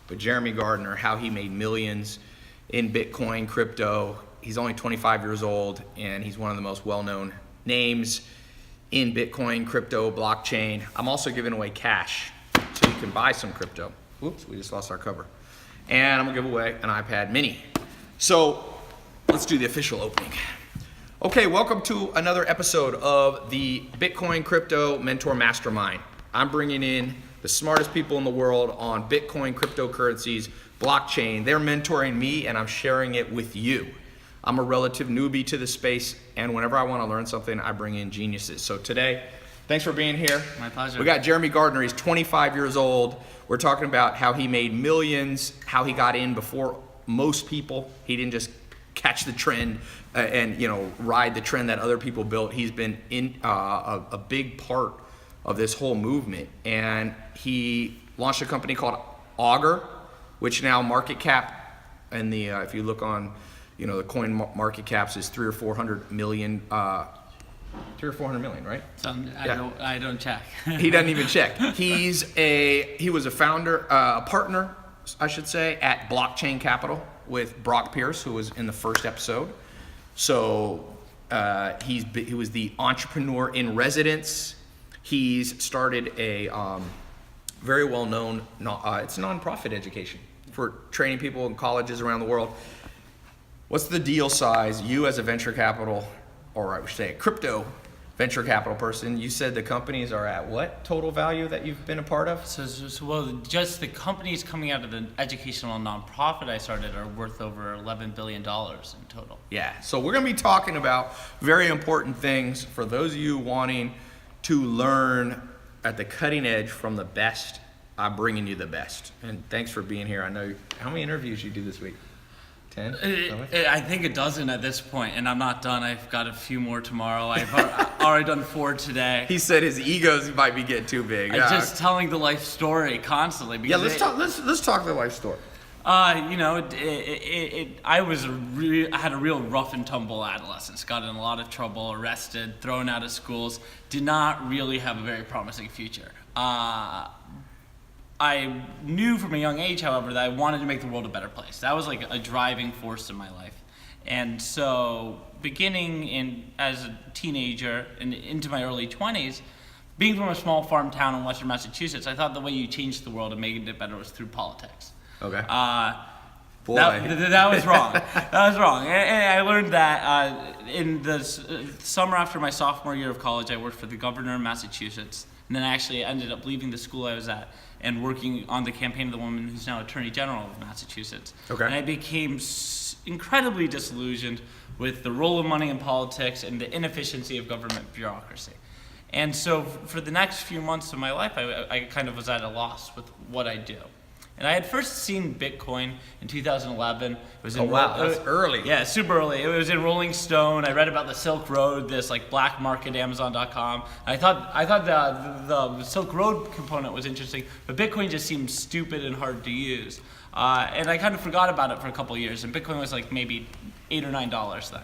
with Jeremy Gardner, how he made millions in Bitcoin, crypto. He's only 25 years old, and he's one of the most well-known names in Bitcoin, crypto, blockchain. I'm also giving away cash, so you can buy some crypto. Whoops, we just lost our cover. And I'm gonna give away an iPad mini. So let's do the official opening. Okay, welcome to another episode of the Bitcoin Crypto Mentor Mastermind. I'm bringing in the smartest people in the world on Bitcoin, cryptocurrencies, blockchain. They're mentoring me and I'm sharing it with you. I'm a relative newbie to the space, and whenever I want to learn something, I bring in geniuses. So today, thanks for being here. My pleasure. We got Jeremy Gardner. He's 25 years old. We're talking about how he made millions, how he got in before most people. He didn't just catch the trend and ride the trend that other people built. He's been in a big part of this whole movement, and he launched a company called Augur, which now market cap, and the if you look on the coin market caps is 300 or 400 million, 300 or 400 million, right? I don't check. He doesn't even check. He was a founder, a partner, I should say, at Blockchain Capital with Brock Pierce, who was in the first episode. So he was the entrepreneur in residence. He's started a very well-known, it's nonprofit education for training people in colleges around the world. What's the deal size? You as a venture capital, or I would say a crypto venture capital person, you said the companies are at what total value that you've been a part of? Well, just the companies coming out of the educational nonprofit I started are worth over $11 billion in total. Yeah, so we're gonna be talking about very important things for those of you wanting to learn at the cutting edge from the best. I'm bringing you the best. And thanks for being here. I know, how many interviews you do this week? 10? I think a dozen at this point, and I'm not done. I've got a few more tomorrow. I've already done 4 today. He said his egos might be getting too big. I'm just telling the life story constantly. Yeah, let's talk the life story. I had a real rough and tumble adolescence. Got in a lot of trouble, arrested, thrown out of schools. Did not really have a very promising future. I knew from a young age, however, that I wanted to make the world a better place. That was like a driving force in my life. And so beginning as a teenager and into my early 20s, being from a small farm town in western Massachusetts, I thought the way you changed the world and made it better was through politics. Okay. Boy. That was wrong. That was wrong. And I learned that in the summer after my sophomore year of college, I worked for the governor of Massachusetts. And then I actually ended up leaving the school I was at and working on the campaign of the woman who's now Attorney General of Massachusetts. Okay. And I became incredibly disillusioned with the role of money in politics and the inefficiency of government bureaucracy. And so for the next few months of my life, I kind of was at a loss with what I do. And I had first seen Bitcoin in 2011. It was in that's early. Yeah, super early. It was in Rolling Stone. I read about the Silk Road, this like black market, Amazon.com. I thought the Silk Road component was interesting, but Bitcoin just seemed stupid and hard to use. And I kind of forgot about it for a couple of years. And Bitcoin was like maybe $8 or $9 then.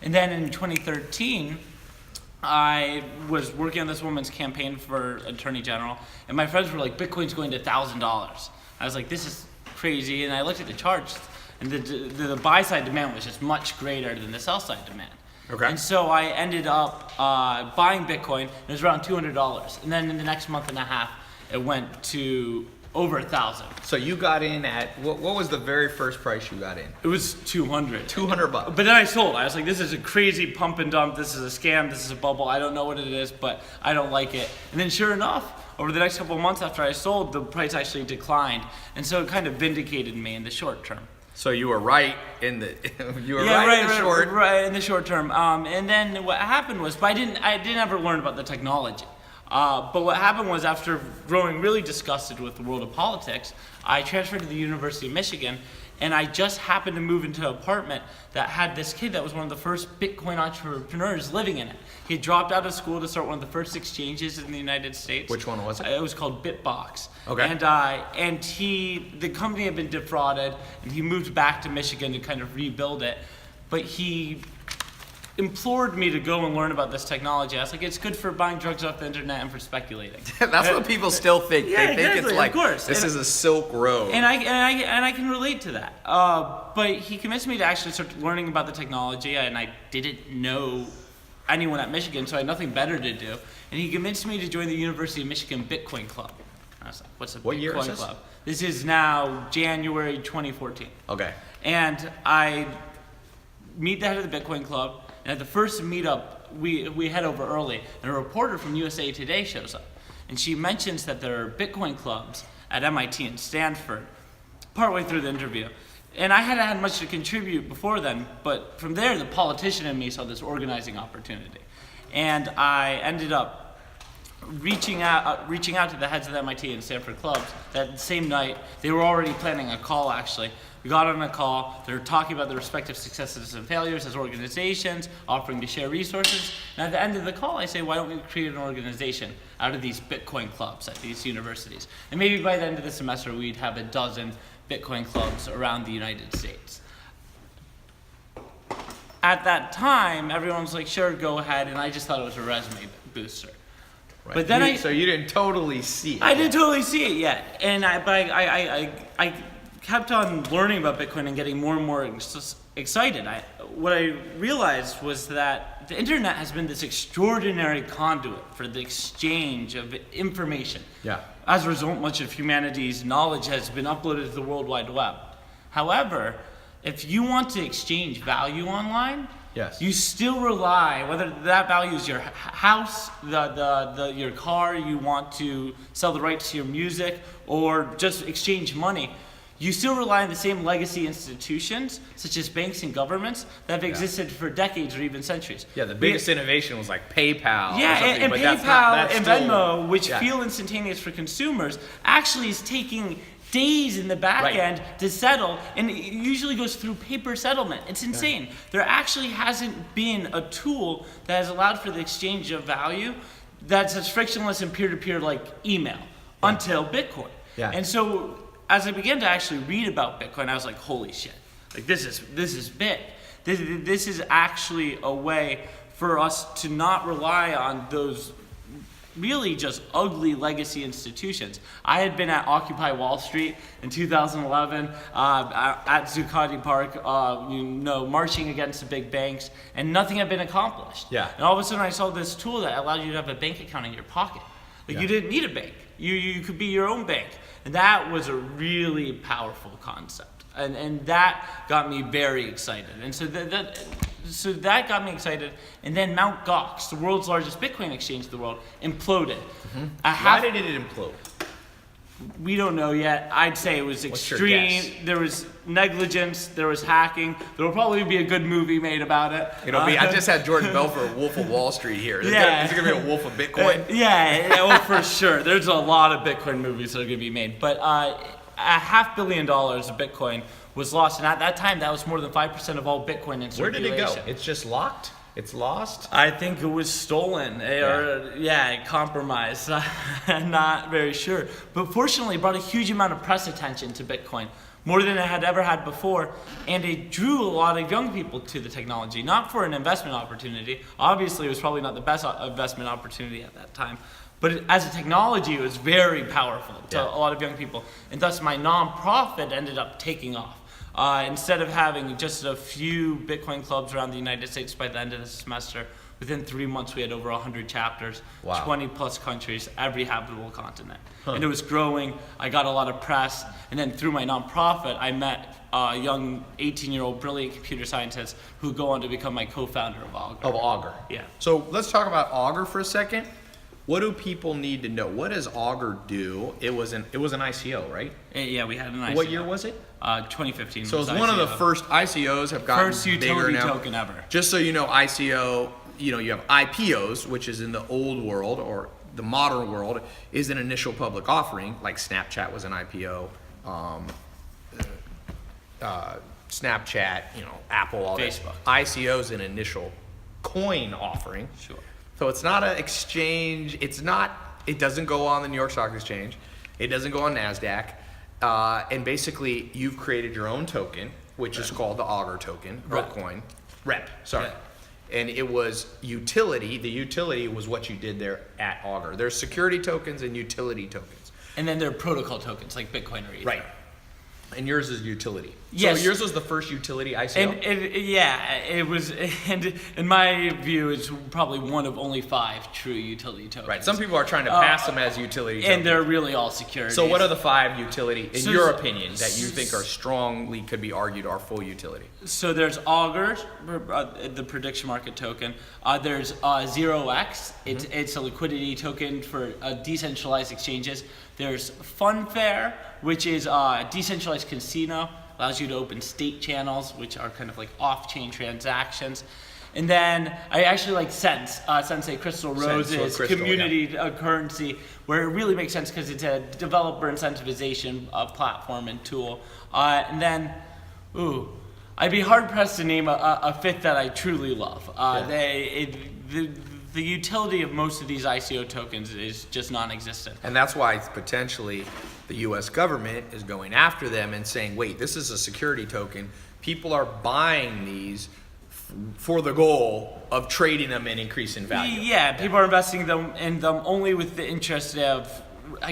And then in 2013. I was working on this woman's campaign for Attorney General, and my friends were like, Bitcoin's going to $1,000. I was like, this is crazy, and I looked at the charts, and the buy-side demand was just much greater than the sell-side demand. Okay. And so I ended up buying Bitcoin, and it was around $200. And then in the next month and a half, it went to over 1,000. So you got in at, what was the very first price you got in? It was 200. $200. But then I sold. I was like, this is a crazy pump and dump. This is a scam. This is a bubble. I don't know what it is, but I don't like it. And then sure enough, over the next couple of months after I sold, the price actually declined. And so it kind of vindicated me in the short term. So you were right in the short. Right in the short term. And then what happened was, but I didn't ever learn about the technology. But what happened was, after growing really disgusted with the world of politics, I transferred to the University of Michigan, and I just happened to move into an apartment that had this kid that was one of the first Bitcoin entrepreneurs living in it. He dropped out of school to start one of the first exchanges in the United States. Which one was it? It was called Bitbox. Okay. And the company had been defrauded, and he moved back to Michigan to kind of rebuild it. But he implored me to go and learn about this technology. I was like, it's good for buying drugs off the internet and for speculating. That's what people still think. Yeah, they think exactly, it's like, of course. this is a Silk Road. And I can relate to that. But he convinced me to actually start learning about the technology, and I didn't know anyone at Michigan, so I had nothing better to do. And he convinced me to join the University of Michigan Bitcoin Club. I was like, what's a What Bitcoin year is this? Club? This is now January 2014. Okay. And I meet the head of the Bitcoin Club, and at the first meetup, we head over early, and a reporter from USA Today shows up. And she mentions that there are Bitcoin clubs at MIT and Stanford, partway through the interview. And I hadn't had much to contribute before then, but from there, the politician in me saw this organizing opportunity. And I ended up reaching out to the heads of the MIT and Stanford clubs. That same night, they were already planning a call, actually. We got on a call. They were talking about their respective successes and failures as organizations, offering to share resources. And at the end of the call, I say, why don't we create an organization out of these Bitcoin clubs at these universities? And maybe by the end of the semester, we'd have a dozen Bitcoin clubs around the United States. At that time, everyone was like, sure, go ahead. And I just thought it was a resume booster. Right. But then So you didn't totally see it. I didn't totally see it yet. And I kept on learning about Bitcoin and getting more and more excited. What I realized was that the internet has been this extraordinary conduit for the exchange of information. Yeah. As a result, much of humanity's knowledge has been uploaded to the World Wide Web. However, if you want to exchange value online, yes, you still rely, whether that value is your house, your car, you want to sell the rights to your music, or just exchange money, you still rely on the same legacy institutions, such as banks and governments, that have existed for decades or even centuries. Yeah, the biggest innovation was like PayPal. Yeah, or something, and but PayPal that's and still, Venmo, which yeah, feel instantaneous for consumers, actually is taking days in the back Right. end to settle, and it usually goes through paper settlement. It's insane. Yeah. There actually hasn't been a tool that has allowed for the exchange of value that's as frictionless and peer-to-peer like email until Bitcoin. Yeah. And so as I began to actually read about Bitcoin, I was like, holy shit, like this is big. This is actually a way for us to not rely on those really just ugly legacy institutions. I had been at Occupy Wall Street in 2011, at Zuccotti Park, marching against the big banks, and nothing had been accomplished. Yeah. And all of a sudden I saw this tool that allowed you to have a bank account in your pocket. Like you didn't need a bank. You could be your own bank. And that was a really powerful concept. And that got me very excited. And so that got me excited. And then Mt. Gox, the world's largest Bitcoin exchange in the world, imploded. Mm-hmm. Why did it implode? We don't know yet. I'd say it was What's your extreme. guess? There was negligence. There was hacking. There will probably be a good movie made about it. It'll be. I just had Jordan Belfort, Wolf of Wall Street here. Is Yeah. it gonna be a Wolf of Bitcoin? Well, for sure. There's a lot of Bitcoin movies that are going to be made. But $500 million of Bitcoin was lost. And at that time, that was more than 5% of all Bitcoin in circulation. Where did it go? It's just locked? It's lost? I think it was stolen compromised. I'm not very sure. But fortunately, it brought a huge amount of press attention to Bitcoin, more than it had ever had before, and it drew a lot of young people to the technology, not for an investment opportunity. Obviously, it was probably not the best investment opportunity at that time, but as a technology, it was very powerful to a lot of young people, and thus my nonprofit ended up taking off. Instead of having just a few Bitcoin clubs around the United States by the end of the semester, within 3 months we had over 100 chapters, 20 plus countries, every habitable continent. And it was growing. I got a lot of press, and then through my nonprofit, I met a young 18-year-old brilliant computer scientist who would go on to become my co-founder of Augur. Of Augur. Yeah. So let's talk about Augur for a second. What do people need to know? What does Augur do? It was an ICO, right? Yeah, we had an ICO. What year was it? 2015. So it's one of the first ICOs have gotten First bigger utility now. token ever. Just so you know, ICO, you have IPOs, which is in the old world, or the modern world, is an initial public offering, like Snapchat was an IPO, Snapchat, Apple, all Facebook. that. ICO is an initial coin offering. Sure. So it's not an exchange. It doesn't go on the New York Stock Exchange. It doesn't go on NASDAQ. And basically, you've created your own token, which is called the Augur token, or coin. Rep, sorry. and it was utility. The utility was what you did there at Augur. There's security tokens and utility tokens. And then there are protocol tokens like Bitcoin or Ether. Right. And yours is utility. Yes. So yours was the first utility ICO? It was, and in my view, it's probably one of only 5 true utility tokens. Right. Some people are trying to pass them as utility tokens. And they're really all securities. So what are the 5 utility, in your opinion, that you think are strongly, could be argued, are full utility? So there's Augur, the prediction market token. There's 0x. It's a liquidity token for decentralized exchanges. There's Funfair, which is a decentralized casino. Allows you to open state channels, which are kind of like off-chain transactions. And then I actually like Sense, Sensei Crystal Rose's community currency, where it really makes sense because it's a developer incentivization platform and tool. And then, I'd be hard-pressed to name a 5th that I truly love. The utility of most of these ICO tokens is just non-existent. And that's why potentially the US government is going after them and saying, wait, this is a security token. People are buying these for the goal of trading them and increasing value. Yeah, people are investing in them only with the interest of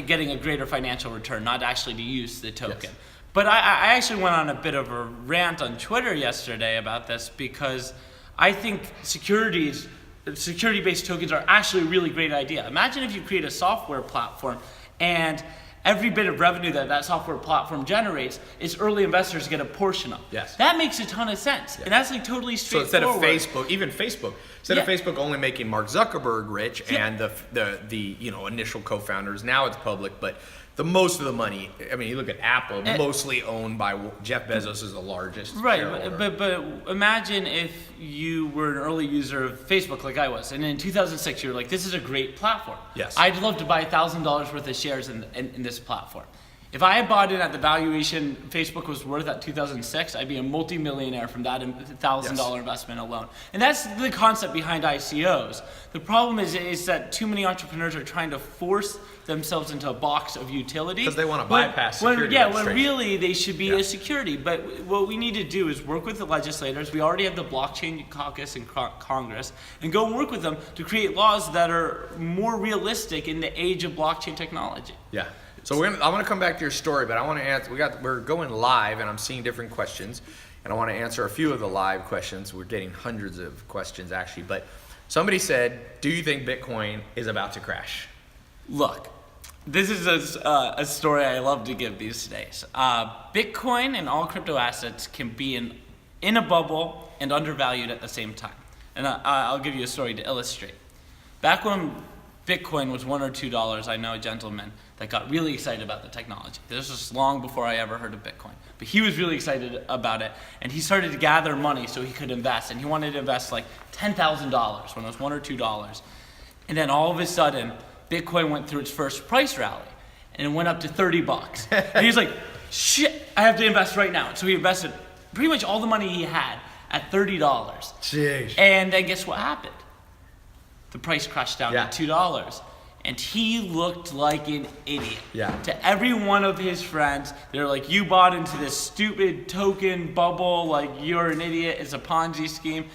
getting a greater financial return, not actually to use the token. Yes. But I actually went on a bit of a rant on Twitter yesterday about this because I think security-based tokens are actually a really great idea. Imagine if you create a software platform and every bit of revenue that software platform generates is early investors get a portion of. Yes. That makes a ton of sense. Yes. And that's like totally straightforward. So instead of Facebook only making Mark Zuckerberg rich and the initial co-founders, now it's public, but most of the money, I mean, you look at Apple, mostly owned by Jeff Bezos is the largest shareholder. But imagine if you were an early user of Facebook like I was, and in 2006 you were like, this is a great platform. Yes. I'd love to buy $1,000 worth of shares in this platform. If I had bought it at the valuation Facebook was worth at 2006, I'd be a multimillionaire from that $1,000 investment alone. And that's the concept behind ICOs. The problem is that too many entrepreneurs are trying to force themselves into a box of utility. Because they want to bypass security. When really they should be a security. But what we need to do is work with the legislators. We already have the blockchain caucus in Congress, and go and work with them to create laws that are more realistic in the age of blockchain technology. Yeah. So I'm going to come back to your story, but I want to answer. We're going live, and I'm seeing different questions, and I want to answer a few of the live questions. We're getting hundreds of questions actually, but somebody said, "Do you think Bitcoin is about to crash?" Look, this is a story I love to give these days. Bitcoin and all crypto assets can be in a bubble and undervalued at the same time, and I'll give you a story to illustrate. Back when Bitcoin was $1 or $2, I know a gentleman that got really excited about the technology. This was long before I ever heard of Bitcoin. But he was really excited about it, and he started to gather money so he could invest. And he wanted to invest like $10,000 when it was $1 or $2. And then all of a sudden, Bitcoin went through its first price rally, and it went up to $30. And he's like, shit, I have to invest right now. So he invested pretty much all the money he had at $30. Jeez. And then guess what happened? The price crashed down to $2. And he looked like an idiot. Yeah. To every one of his friends, they're like, you bought into this stupid token bubble, like you're an idiot, it's a Ponzi scheme.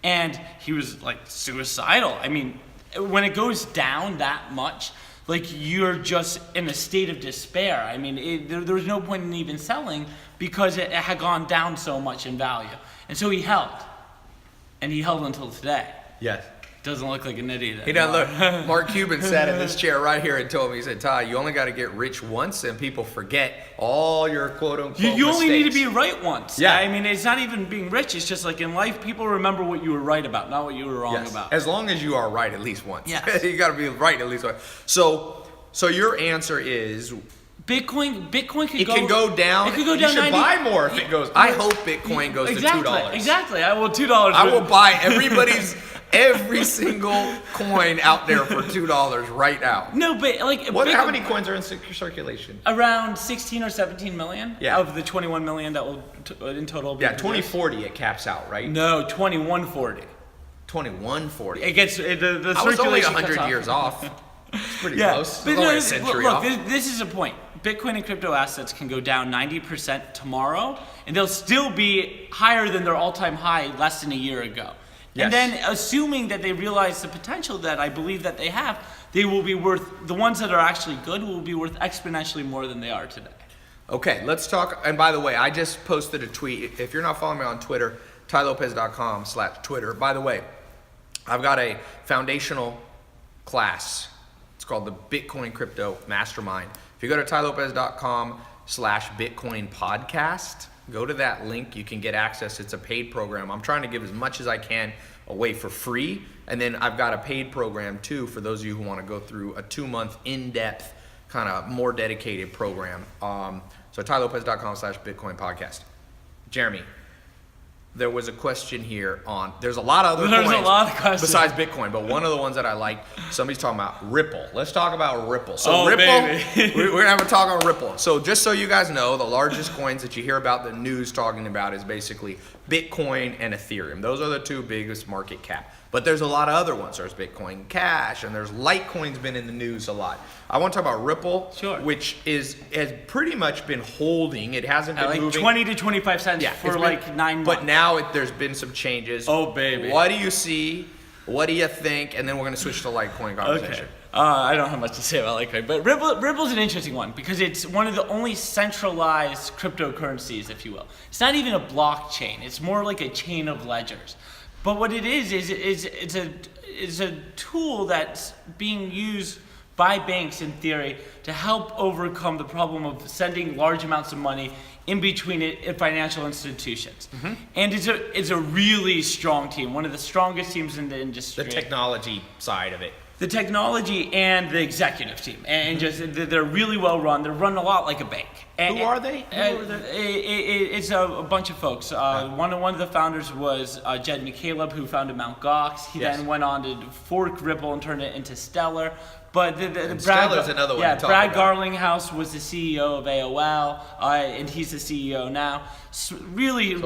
And he was like suicidal. I mean, when it goes down that much, like you're just in a state of despair. I mean, there was no point in even selling because it had gone down so much in value. And so he held. And he held until today. Yes. Doesn't look like an idiot anymore. He doesn't look. Mark Cuban sat in this chair right here and told me, he said, Ty, you only got to get rich once and people forget all your quote unquote You only mistakes. need to be right once. Yeah. I mean, it's not even being rich. It's just like in life, people remember what you were right about, not what you were wrong about. As long as you are right at least once. Yes. You got to be right at least once. So your answer is Bitcoin can go down. It could go down. You should 90, buy more if it goes. I hope Bitcoin goes to $2. Exactly. I will $2. I will buy every single coin out there for $2 right now. No, but like how many coins are in circulation? Around 16 or 17 million of the 21 million that will in total be 2040 it caps out, right? No, 2140. 2140. It gets the I was only circulation 100 years off. It's pretty close. But only a century off. This is a point. Bitcoin and crypto assets can go down 90% tomorrow, and they'll still be higher than their all-time high less than a year ago. Yes. And then assuming that they realize the potential that I believe that they have, they will be worth, the ones that are actually good will be worth exponentially more than they are today. Okay, let's talk. And by the way, I just posted a tweet. If you're not following me on Twitter, tylopez.com/Twitter. By the way, I've got a foundational class. It's called the Bitcoin Crypto Mastermind. If you go to tylopez.com/Bitcoin podcast, go to that link. You can get access. It's a paid program. I'm trying to give as much as I can away for free. And then I've got a paid program too for those of you who want to go through a 2-month in-depth, kind of more dedicated program. So tylopez.com/Bitcoin podcast. Jeremy, there was a question here on, there's a lot of other There's coins a lot of questions. besides Bitcoin, but one of the ones that I liked, somebody's talking about Ripple. Let's talk about Ripple. So Oh, Ripple, baby. we're gonna have a talk on Ripple. So just so you guys know, the largest coins that you hear about the news talking about is basically Bitcoin and Ethereum. Those are the two biggest market cap. But there's a lot of other ones. There's Bitcoin Cash, and there's Litecoin's been in the news a lot. I want to talk about Ripple, Sure. which has pretty much been holding. It hasn't been Like moving. 20 to 25 cents Yeah, for it's like been- 9 months. But now there's been some changes. Oh, baby. What do you see? What do you think? And then we're going to switch to Litecoin conversation. Okay. I don't have much to say about Litecoin, but Ripple's an interesting one because it's one of the only centralized cryptocurrencies, if you will. It's not even a blockchain. It's more like a chain of ledgers. But what it is it's a tool that's being used by banks in theory to help overcome the problem of sending large amounts of money in between financial institutions. Mm-hmm. And it's a really strong team, one of the strongest teams in the industry. The technology side of it. The technology and the executive team, and just they're really well run. They're run a lot like a bank. Who are they? It's a bunch of folks. One of the founders was Jed McCaleb, who founded Mt. Gox. He Yes. then went on to fork Ripple and turn it into Stellar. But Stellar's another one Yeah, to talk Brad about. Garlinghouse was the CEO of AOL, and he's the CEO now. So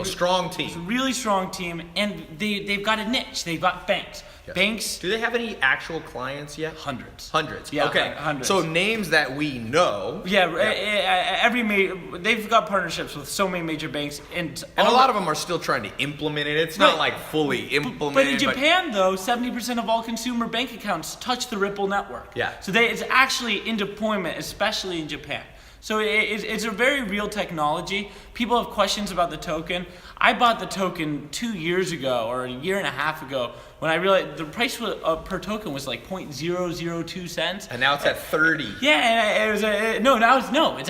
Strong team. really strong team, and they've got a niche. They've got banks. Yes. Banks. Do they have any actual clients yet? Hundreds. Hundreds. Yeah, Okay. hundreds. So names that we know. Yeah, they've got partnerships with so many major banks, and And a lot of them are still trying to implement it. It's not like fully implemented. But in Japan, though, 70% of all consumer bank accounts touch the Ripple network. Yeah. So it's actually in deployment, especially in Japan. So it's a very real technology. People have questions about the token. I bought the token 2 years ago or a year and a half ago when I realized the price per token was like 0.002 cents. And now it's at 30. Yeah, and it's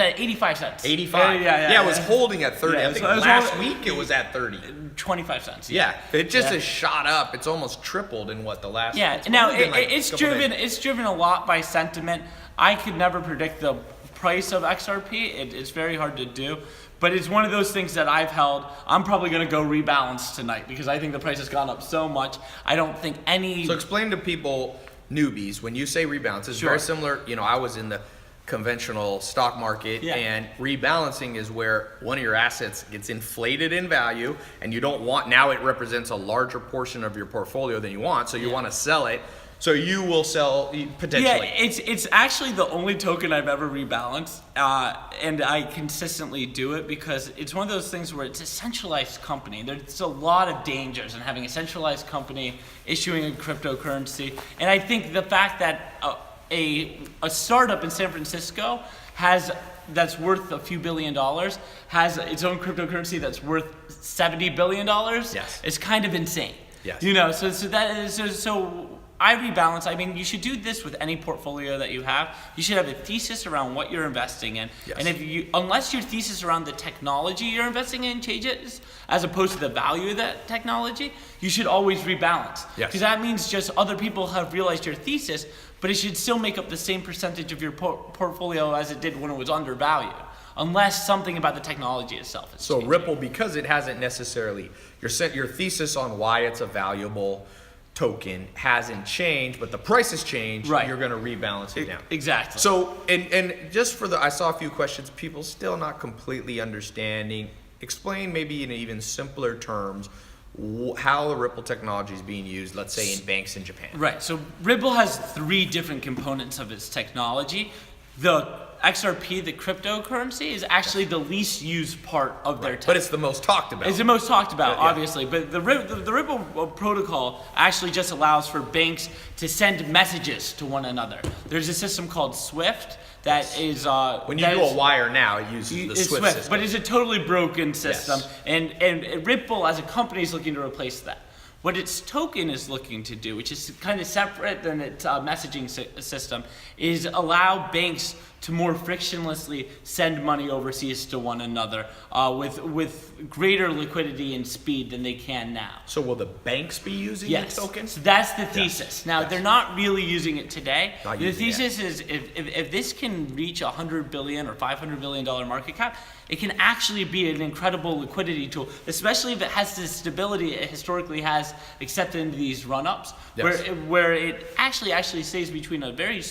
at 85 cents. 85. Yeah, it was holding at 30. Yeah, I think so it was last all- week it was at 30. 25 cents. Yeah, it just Yeah. has shot up. It's almost tripled in what the last. Yeah, it's now only been like it's a couple driven. days. It's driven a lot by sentiment. I could never predict the price of XRP. It's very hard to do, but it's one of those things that I've held. I'm probably going to go rebalance tonight because I think the price has gone up so much. I don't think any. So explain to people, newbies, when you say rebalance, it's Sure. very similar. You know, I was in the conventional stock market, Yeah. and rebalancing is where one of your assets gets inflated in value, and you don't want, now it represents a larger portion of your portfolio than you want, so you want to sell it. So you will sell potentially. Yeah, it's actually the only token I've ever rebalanced, and I consistently do it because it's one of those things where it's a centralized company. There's a lot of dangers in having a centralized company issuing a cryptocurrency, and I think the fact that a startup in San Francisco that's worth a few $1 billion has its own cryptocurrency that's worth $70 billion. Yes. It's kind of insane. Yes. You know, so I rebalance. I mean, you should do this with any portfolio that you have. You should have a thesis around what you're investing in. Yes. And unless your thesis around the technology you're investing in changes, as opposed to the value of that technology, you should always rebalance. Yes. Because that means just other people have realized your thesis, but it should still make up the same percentage of your portfolio as it did when it was undervalued. Unless something about the technology itself is So changing. Ripple, because it hasn't necessarily, your thesis on why it's a valuable token hasn't changed, but the price has changed, Right. you're going to rebalance it down. Exactly. So, and just for I saw a few questions, people still not completely understanding. Explain maybe in even simpler terms how the Ripple technology is being used, let's say in banks in Japan. Right. So Ripple has 3 different components of its technology. The XRP, the cryptocurrency, is actually the least used part of their tech. But it's the most talked about. It's the most talked about, Yeah. obviously. But the Ripple protocol actually just allows for banks to send messages to one another. There's a system called SWIFT that is when you do a wire now, it uses the it's SWIFT system. but it's a totally broken system, Yes. and Ripple as a company is looking to replace that. What its token is looking to do, which is kind of separate than its messaging system, is allow banks to more frictionlessly send money overseas to one another with greater liquidity and speed than they can now. So will the banks be using Yes. the token? So that's the thesis. Now, Yes. they're not really using it today. Not The using it. thesis is if this can reach $100 billion or $500 billion market cap, it can actually be an incredible liquidity tool, especially if it has the stability it historically has accepted into these run-ups, Yes. where it actually stays between a very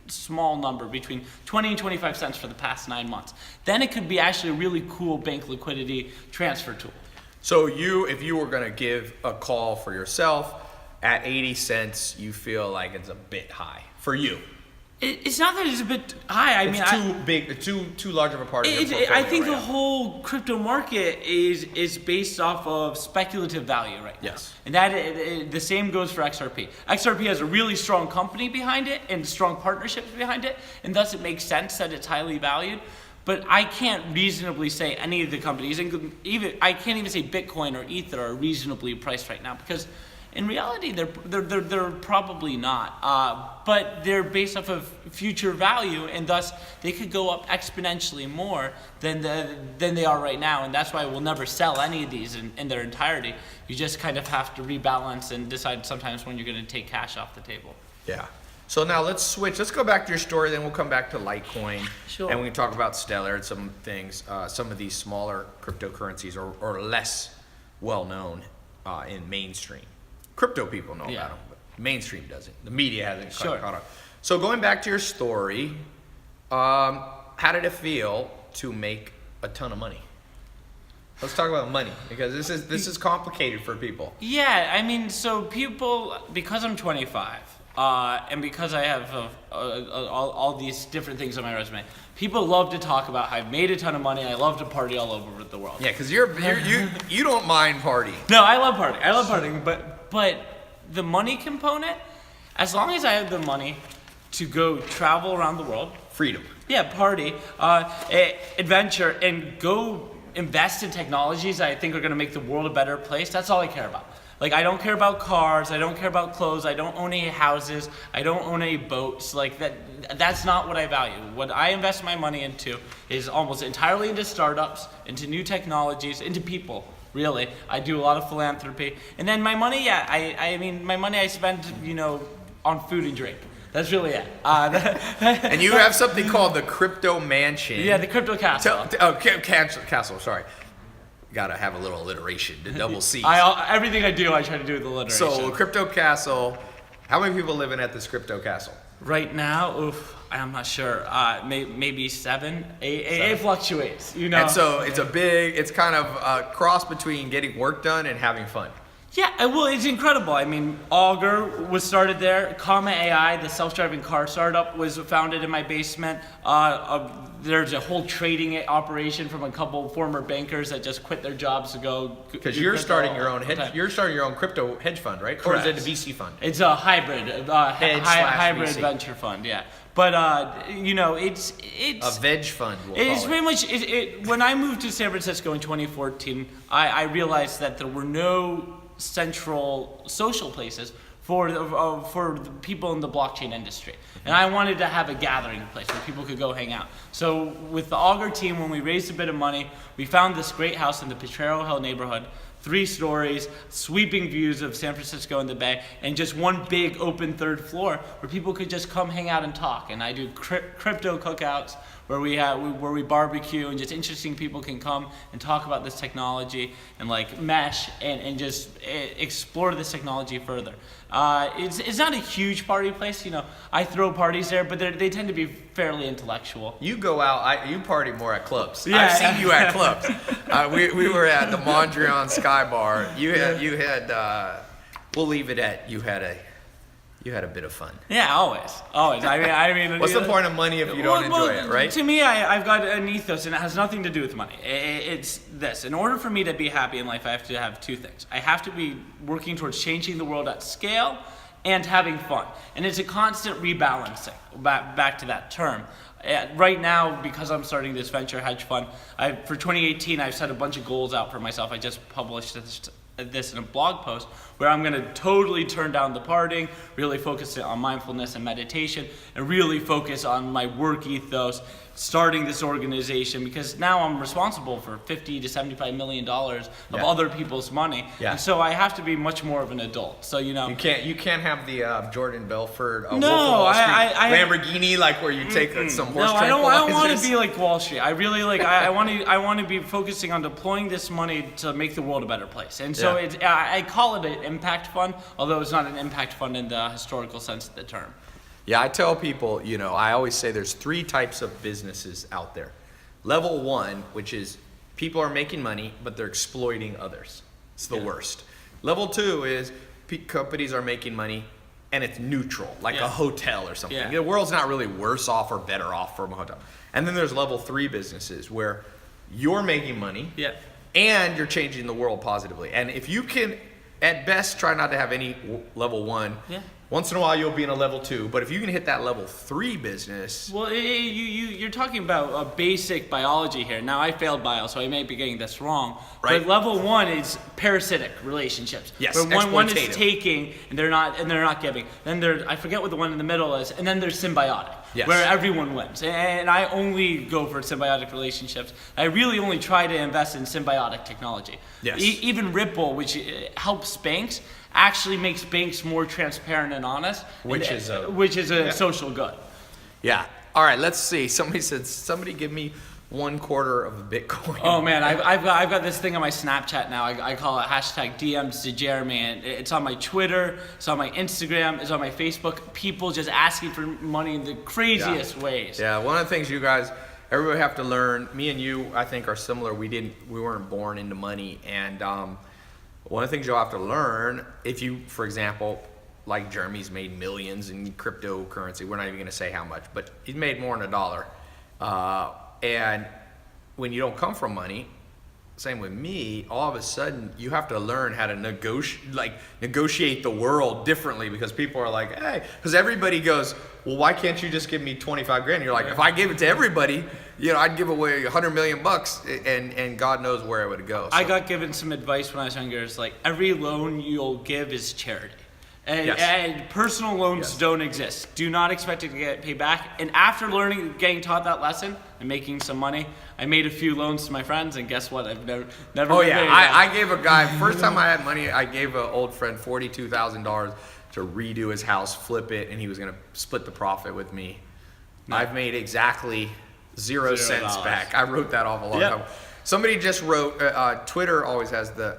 small number, between 20 and 25 cents for the past 9 months. Then it could be actually a really cool bank liquidity transfer tool. So if you were going to give a call for yourself at 80 cents, you feel like it's a bit high for you. It's not that it's a bit high. It's too big, too large of a part of your portfolio. I think right the now. whole crypto market is based off of speculative value right now. Yes. And that the same goes for XRP. XRP has a really strong company behind it and strong partnerships behind it, and thus it makes sense that it's highly valued. But I can't reasonably say any of the companies, I can't even say Bitcoin or Ether are reasonably priced right now, because in reality, they're probably not, but they're based off of future value, and thus they could go up exponentially more than they are right now, and that's why we'll never sell any of these in their entirety. You just kind of have to rebalance and decide sometimes when you're going to take cash off the table. Yeah. So now let's switch. Let's go back to your story, then we'll come back to Litecoin. Sure. And we can talk about Stellar and some things. Some of these smaller cryptocurrencies are less well known in mainstream. Crypto people know about them, but mainstream doesn't. The media hasn't caught up. So going back to your story, how did it feel to make a ton of money? Let's talk about money, because this is complicated for people. Yeah, I mean, so people, because I'm 25, and because I have all these different things on my resume, people love to talk about how I've made a ton of money. I love to party all over the world. Yeah, because you don't mind partying. No, I love partying. I love partying, but the money component, as long as I have the money to go travel around the world, Freedom. yeah, party, adventure, and go invest in technologies I think are going to make the world a better place. That's all I care about. Like, I don't care about cars, I don't care about clothes, I don't own any houses, I don't own any boats. Like, that's not what I value. What I invest my money into is almost entirely into startups, into new technologies, into people, really. I do a lot of philanthropy. And then my money, I mean, my money I spend, on food and drink. That's really it. And you have something called the Crypto Mansion. Yeah, the Crypto Castle. Castle, sorry. Gotta have a little alliteration, the double C's. Everything I do, I try to do with alliteration. So, Crypto Castle, how many people living at this Crypto Castle? Right now, I'm not sure. Maybe 7, 8. It fluctuates, And so it's kind of a cross between getting work done and having fun. Yeah, well, it's incredible. I mean, Augur was started there. Comma AI, the self-driving car startup, was founded in my basement. There's a whole trading operation from a couple former bankers that just quit their jobs to go. Because you're starting your own crypto hedge fund, right? Correct. Or is it a VC fund? It's a hybrid, hybrid VC. venture fund. Yeah, but it's A veg fund. It's pretty much when I moved to San Francisco in 2014, I realized that there were no central social places for the people in the blockchain industry, and I wanted to have a gathering place where people could go hang out. So with the Augur team, when we raised a bit of money, we found this great house in the Potrero Hill neighborhood. 3 stories, sweeping views of San Francisco and the Bay, and just one big open 3rd floor where people could just come hang out and talk. And I do crypto cookouts where we barbecue, and just interesting people can come and talk about this technology and like mesh and just explore this technology further. It's not a huge party place, I throw parties there, but they tend to be fairly intellectual. You go out, you party more at clubs. Yeah. I've seen you at clubs. We were at the Mondrian Sky Bar. You had we'll leave it at you had You had a bit of fun. Yeah, always. I mean, What's the point of money if you don't enjoy it, right? To me, I've got an ethos, and it has nothing to do with money. It's this: in order for me to be happy in life, I have to have two things. I have to be working towards changing the world at scale, and having fun. And it's a constant rebalancing. Back to that term. Right now, because I'm starting this venture hedge fund, for 2018, I've set a bunch of goals out for myself. I just published this in a blog post where I'm going to totally turn down the partying, really focus on mindfulness and meditation, and really focus on my work ethos, starting this organization, because now I'm responsible for $50 to $75 million of other people's money. Yeah. And so I have to be much more of an adult. So, you can't have the Jordan Belfort no, Wolf of Wall Street Lamborghini, like where you take some horse tranquilizers. No, I don't want to be like Wall Street. I really I want to be focusing on deploying this money to make the world a better place. And so I call it an impact fund, although it's not an impact fund in the historical sense of the term. Yeah, I tell people, I always say there's 3 types of businesses out there. Level 1, which is people are making money, but they're exploiting others. It's the worst. Level 2 is companies are making money, and it's neutral, like a hotel or something. The world's not really worse off or better off from a hotel. And then there's level 3 businesses where you're making money, and you're changing the world positively. And if you can, at best, try not to have any level 1. Once in a while, you'll be in a level 2, but if you can hit that level 3 business... Well, you're talking about a basic biology here. Now, I failed bio, so I may be getting this wrong. Right. But level 1 is parasitic relationships. Yes, where one is taking, and they're not giving. Then I forget what the one in the middle is, and then there's symbiotic, where everyone wins. And I only go for symbiotic relationships. I really only try to invest in symbiotic technology. Yes. Even Ripple, which helps banks, actually makes banks more transparent and honest, which is a social good. Yeah. All right. Let's see. Somebody give me 1/4 of a Bitcoin. Oh man, I've got this thing on my Snapchat now. I call it #DMs to Jeremy, and it's on my Twitter, it's on my Instagram, it's on my Facebook. People just asking for money in the craziest ways. Yeah. One of the things you guys, everybody have to learn. Me and you, I think, are similar. We weren't born into money, and one of the things you'll have to learn, if you, for example, like Jeremy's made millions in cryptocurrency. We're not even going to say how much, but he's made more than $1. And when you don't come from money, same with me, all of a sudden you have to learn how to negotiate the world differently, because people are like, hey, because everybody goes, well, why can't you just give me 25 grand? You're like, if I gave it to everybody, I'd give away $100 million and God knows where it would go. So. I got given some advice when I was younger. It's like, every loan you'll give is charity. And personal loans don't exist. Do not expect it to get paid back. And after getting taught that lesson and making some money, I made a few loans to my friends, and guess what? I've never. Oh yeah, I gave a guy, first time I had money, I gave an old friend $42,000 to redo his house, flip it, and he was gonna split the profit with me. No. I've made exactly 0 cents back. I wrote that off a long time. Somebody just wrote. Twitter always has the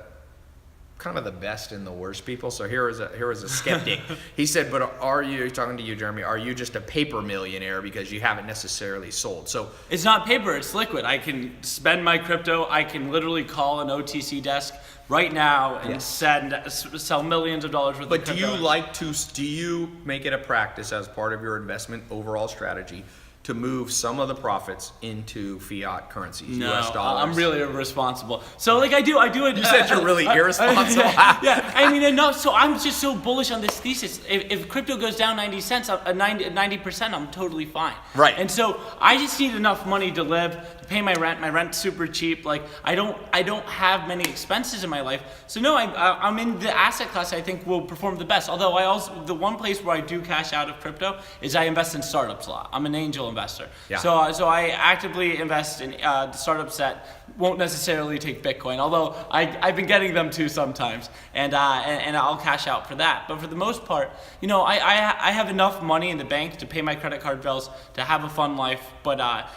kind of the best and the worst people. So here is a skeptic. He said, but talking to you, Jeremy, are you just a paper millionaire because you haven't necessarily sold? So it's not paper, it's liquid. I can spend my crypto. I can literally call an OTC desk right now and sell millions of dollars worth of crypto. But do you make it a practice as part of your investment overall strategy to move some of the profits into fiat currencies, US dollars? I'm really irresponsible. So I do it. You said you're really irresponsible. Enough. So I'm just so bullish on this thesis. If crypto goes down 90 cents, 90%, I'm totally fine. Right. And so I just need enough money to live, to pay my rent. My rent's super cheap. I don't have many expenses in my life. So no, I'm in the asset class I think will perform the best. Although the one place where I do cash out of crypto is I invest in startups a lot. I'm an angel investor. Yeah. So I actively invest in startups that won't necessarily take Bitcoin, although I've been getting them too sometimes, and I'll cash out for that. But for the most part, I have enough money in the bank to pay my credit card bills, to have a fun life, but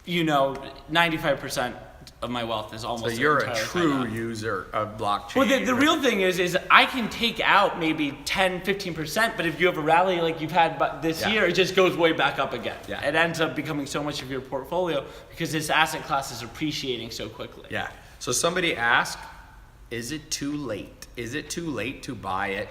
95% of my wealth is almost. So you're a true user of blockchain. Well, the real thing is I can take out maybe 10-15%, but if you have a rally like you've had this year, it just goes way back up again. Yeah. It ends up becoming so much of your portfolio because this asset class is appreciating so quickly. Yeah. So somebody asked, is it too late? Is it too late to buy it?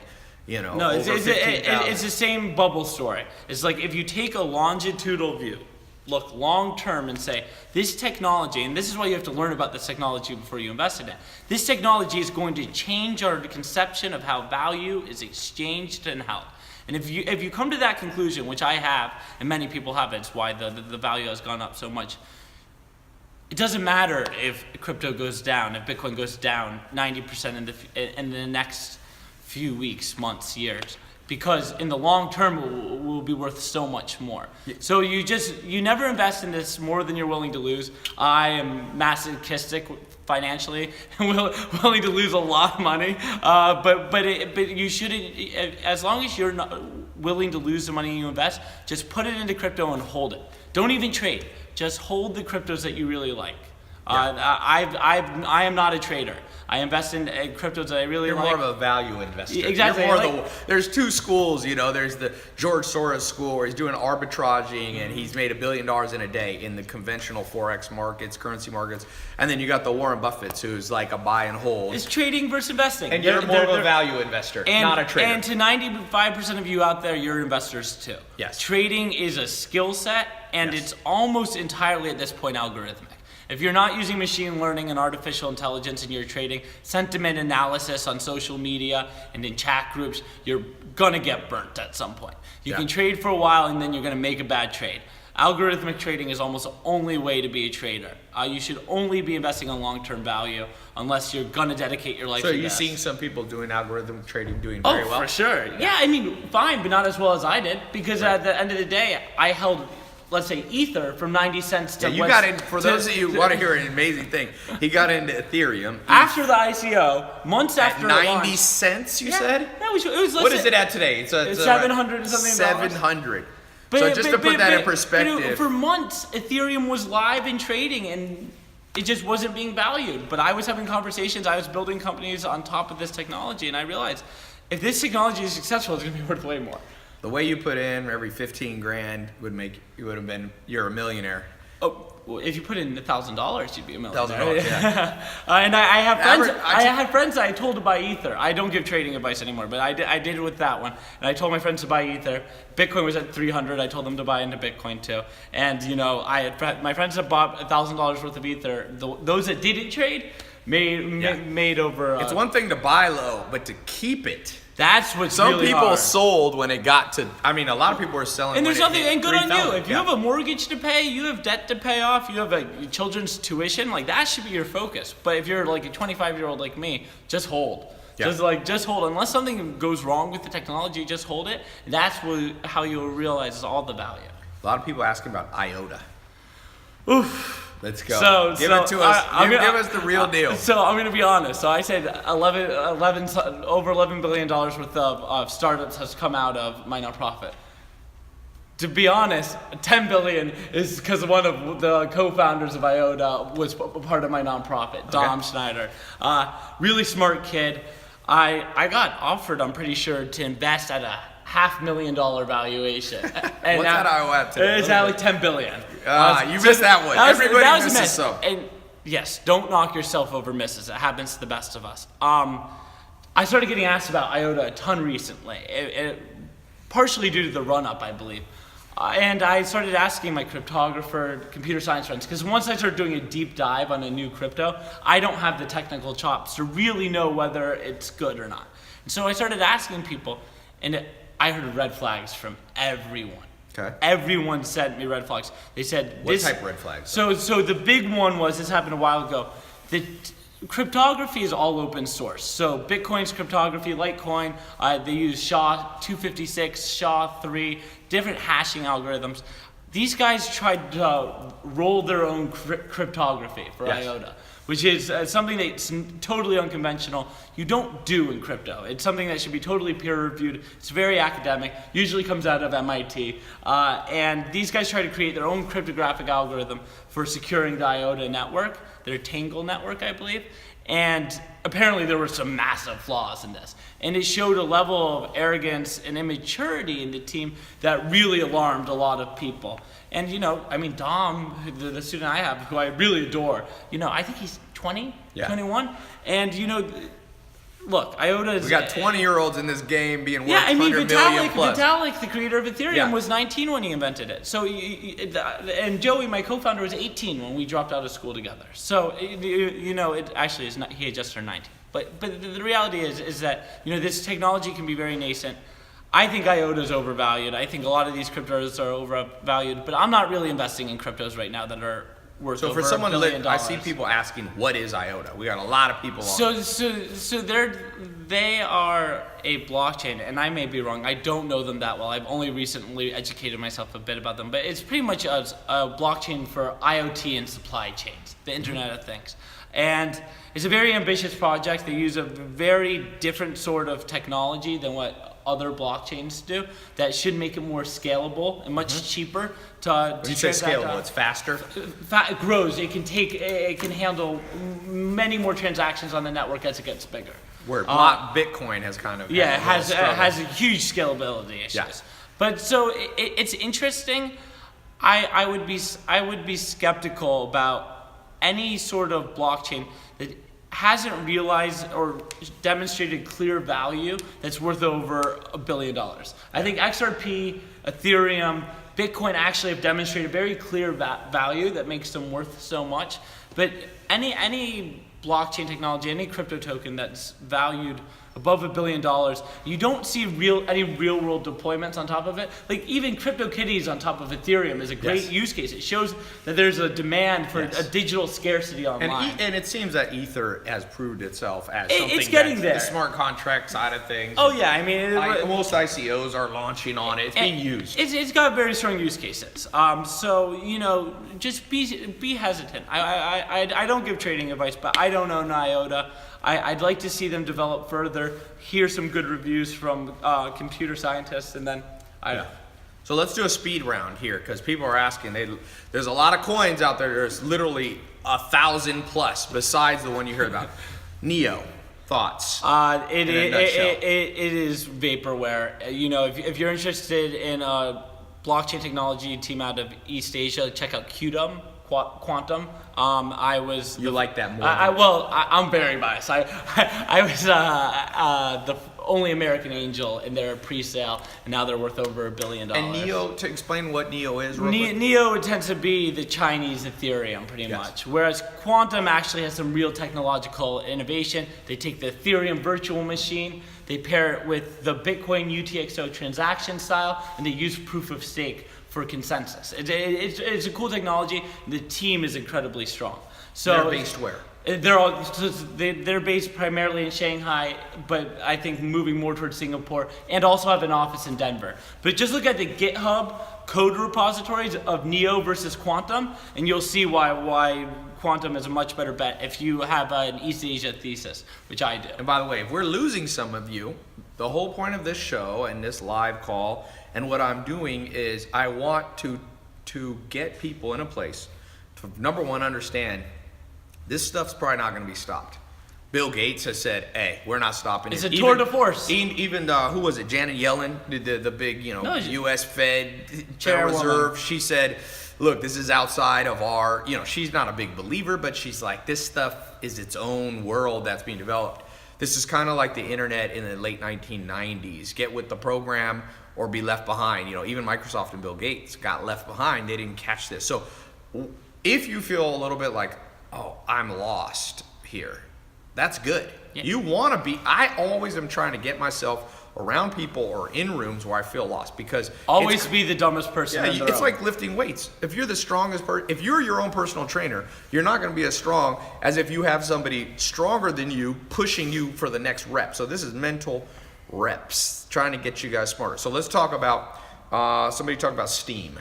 No, over it's 15,000. the same bubble story. It's like if you take a longitudinal view, look long term and say, this technology, and this is why you have to learn about this technology before you invest in it. This technology is going to change our conception of how value is exchanged and held. And if you come to that conclusion, which I have, and many people have, it's why the value has gone up so much. It doesn't matter if crypto goes down, if Bitcoin goes down 90% in the next few weeks, months, years, because in the long term it will be worth so much more. Yeah. So you never invest in this more than you're willing to lose. I am masochistic financially and willing to lose a lot of money, but you shouldn't, as long as you're not willing to lose the money you invest, just put it into crypto and hold it. Don't even trade. Just hold the cryptos that you really like. Yeah. I am not a trader. I invest in cryptos that I really like. You're more of a value investor. Exactly. There's two schools, There's the George Soros school where he's doing arbitraging and he's made $1 billion in a day in the conventional forex markets, currency markets, and then you got the Warren Buffett's who's like a buy and hold. It's trading versus investing. And you're more of a value investor, not a trader. And to 95% of you out there, you're investors too. Yes. Trading is a skill set, and it's almost entirely at this point algorithmic. If you're not using machine learning and artificial intelligence in your trading, sentiment analysis on social media and in chat groups, you're gonna get burnt at some point. You can trade for a while and then you're gonna make a bad trade. Algorithmic trading is almost the only way to be a trader. You should only be investing on long-term value unless you're gonna dedicate your life to this. So you're seeing some people doing algorithmic trading doing very well? Oh, for sure. Yeah, I mean, fine, but not as well as I did, because at the end of the day, I held, let's say, Ether from 90 cents to... Yeah, you got in, for those of you who want to hear an amazing thing, he got into Ethereum. After the ICO, months after... At 90 cents, you said? Yeah, it was what is it at today? It's 700 and something. 700. So just to put that in perspective... For months, Ethereum was live and trading, and it just wasn't being valued. But I was having conversations, I was building companies on top of this technology, and I realized, if this technology is successful, it's going to be worth way more. The way you put in every 15 grand you're a millionaire. Oh, well, if you put in $1,000, you'd be a millionaire. $1,000, yeah. And I have friends. I had friends that I told to buy Ether. I don't give trading advice anymore, but I did it with that one. And I told my friends to buy Ether. Bitcoin was at 300. I told them to buy into Bitcoin too. And I had my friends that bought $1,000 worth of Ether. Those that didn't trade made over. It's one thing to buy low, but to keep it. That's what's some really people hard. Sold when it got to. I mean, a lot of people were selling. And there's nothing. And good on you. If you have a a mortgage to pay, you have debt to pay off, you have children's tuition. Like that should be your focus. But if you're like a 25-year-old like me, just hold. Yeah. Just hold. Unless something goes wrong with the technology, just hold it. That's how you'll realize all the value. A lot of people asking about IOTA. Oof. Let's go. Give it to us. Give us the real deal. So I'm going to be honest. So I said over $11 billion worth of startups has come out of my nonprofit. To be honest, $10 billion is because one of the co-founders of IOTA was part of my nonprofit, Dom Schneider. Really smart kid. I got offered, I'm pretty sure, to invest at a $500,000 valuation. And what's that IOTA today? It's at like $10 billion. You missed that one. Everybody misses some. And yes, don't knock yourself over misses. It happens to the best of us. I started getting asked about IOTA a ton recently, partially due to the run-up, I believe. And I started asking my cryptographer, computer science friends, because once I started doing a deep dive on a new crypto, I don't have the technical chops to really know whether it's good or not. And so I started asking people, and I heard red flags from everyone. Okay. Everyone sent me red flags. They said what type of red flags? So the big one was, this happened a while ago. The cryptography is all open source. So Bitcoin's cryptography, Litecoin, they use SHA-256, SHA-3, different hashing algorithms. These guys tried to roll their own cryptography for IOTA, which is something that's totally unconventional. You don't do in crypto. It's something that should be totally peer-reviewed. It's very academic, usually comes out of MIT. And these guys try to create their own cryptographic algorithm for securing the IOTA network, their Tangle network, I believe. And apparently there were some massive flaws in this. And it showed a level of arrogance and immaturity in the team that really alarmed a lot of people. And Dom, the student I have, who I really adore, I think he's 20, 21. And look, IOTA is... We got 20-year-olds in this game being worth Yeah, I mean, 100 million plus. Vitalik, the creator of Ethereum, Yeah. was 19 when he invented it. So, and Joey, my co-founder, was 18 when we dropped out of school together. So, you know, it actually is not. He had just turned 19. But the reality is that, you know, this technology can be very nascent. I think IOTA is overvalued. I think a lot of these cryptos are overvalued. But I'm not really investing in cryptos right now that are worth So over for someone, $1 billion. I see people asking, what is IOTA? We got a lot of people on. So they are a blockchain, and I may be wrong. I don't know them that well. I've only recently educated myself a bit about them, but it's pretty much a blockchain for IoT and supply chains, the Internet of Things. And it's a very ambitious project. They use a very different sort of technology than what other blockchains do that should make it more scalable and much cheaper to When you say scalable, it's faster? It grows. It can handle many more transactions on the network as it gets bigger. Where Bitcoin has kind of Yeah, had it a has a huge scalability issues. Yeah. But so it's interesting. I would be skeptical about any sort of blockchain that hasn't realized or demonstrated clear value that's worth over $1 billion. I think XRP, Ethereum, Bitcoin actually have demonstrated very clear value that makes them worth so much. But any blockchain technology, any crypto token that's valued above $1 billion, you don't see any real world deployments on top of it. Like even CryptoKitties on top of Ethereum is a great use case. It shows that there's a demand for a digital scarcity online. And it seems that Ether has proved itself as It's something getting that's there. The smart contract side of things. Oh yeah, I mean, Most ICOs are launching on it. It's being used. It's got very strong use cases. So you know, just be hesitant. I don't give trading advice, but I don't own IOTA. I'd like to see them develop further, hear some good reviews from computer scientists, and then I don't know. So let's do a speed round here because people are asking. There's a lot of coins out there. There's literally 1,000 plus besides the one you heard about. Neo, thoughts? It is vaporware. You know, if you're interested in blockchain technology team out of East Asia, check out Quantum. You like that more? I'm very biased. I was the only American angel in their pre-sale, and now they're worth over $1 billion. And Neo, to explain what Neo is, real quick. Neo tends to be the Chinese Ethereum, pretty much. Whereas Quantum actually has some real technological innovation. They take the Ethereum virtual machine, they pair it with the Bitcoin UTXO transaction style, and they use proof of stake for consensus. It's a cool technology. The team is incredibly strong. So they're based where? They're based primarily in Shanghai, but I think moving more towards Singapore, and also have an office in Denver. But just look at the GitHub code repositories of Neo versus Quantum, and you'll see why Quantum is a much better bet if you have an East Asia thesis, which I do. And by the way, if we're losing some of you, the whole point of this show and this live call and what I'm doing is I want to get people in a place to, number one, understand this stuff's probably not going to be stopped. Bill Gates has said, hey, we're not stopping it's it. It's a tour de force. Even who was it, Janet Yellen, the big, U.S. Fed, Federal Reserve, she said, look, this is outside of our, she's not a big believer, but she's like, this stuff is its own world that's being developed. This is kind of like the internet in the late 1990s. Get with the program or be left behind. Even Microsoft and Bill Gates got left behind. They didn't catch this. So if you feel a little bit like, oh, I'm lost here, that's good. Yeah. You want to be, I always am trying to get myself around people or in rooms where I feel lost because always be the dumbest person in the room. It's like lifting weights. If you're the strongest person, if you're your own personal trainer, you're not going to be as strong as if you have somebody stronger than you pushing you for the next rep. So this is mental reps, trying to get you guys smarter. So let's talk about, somebody talked about Steam.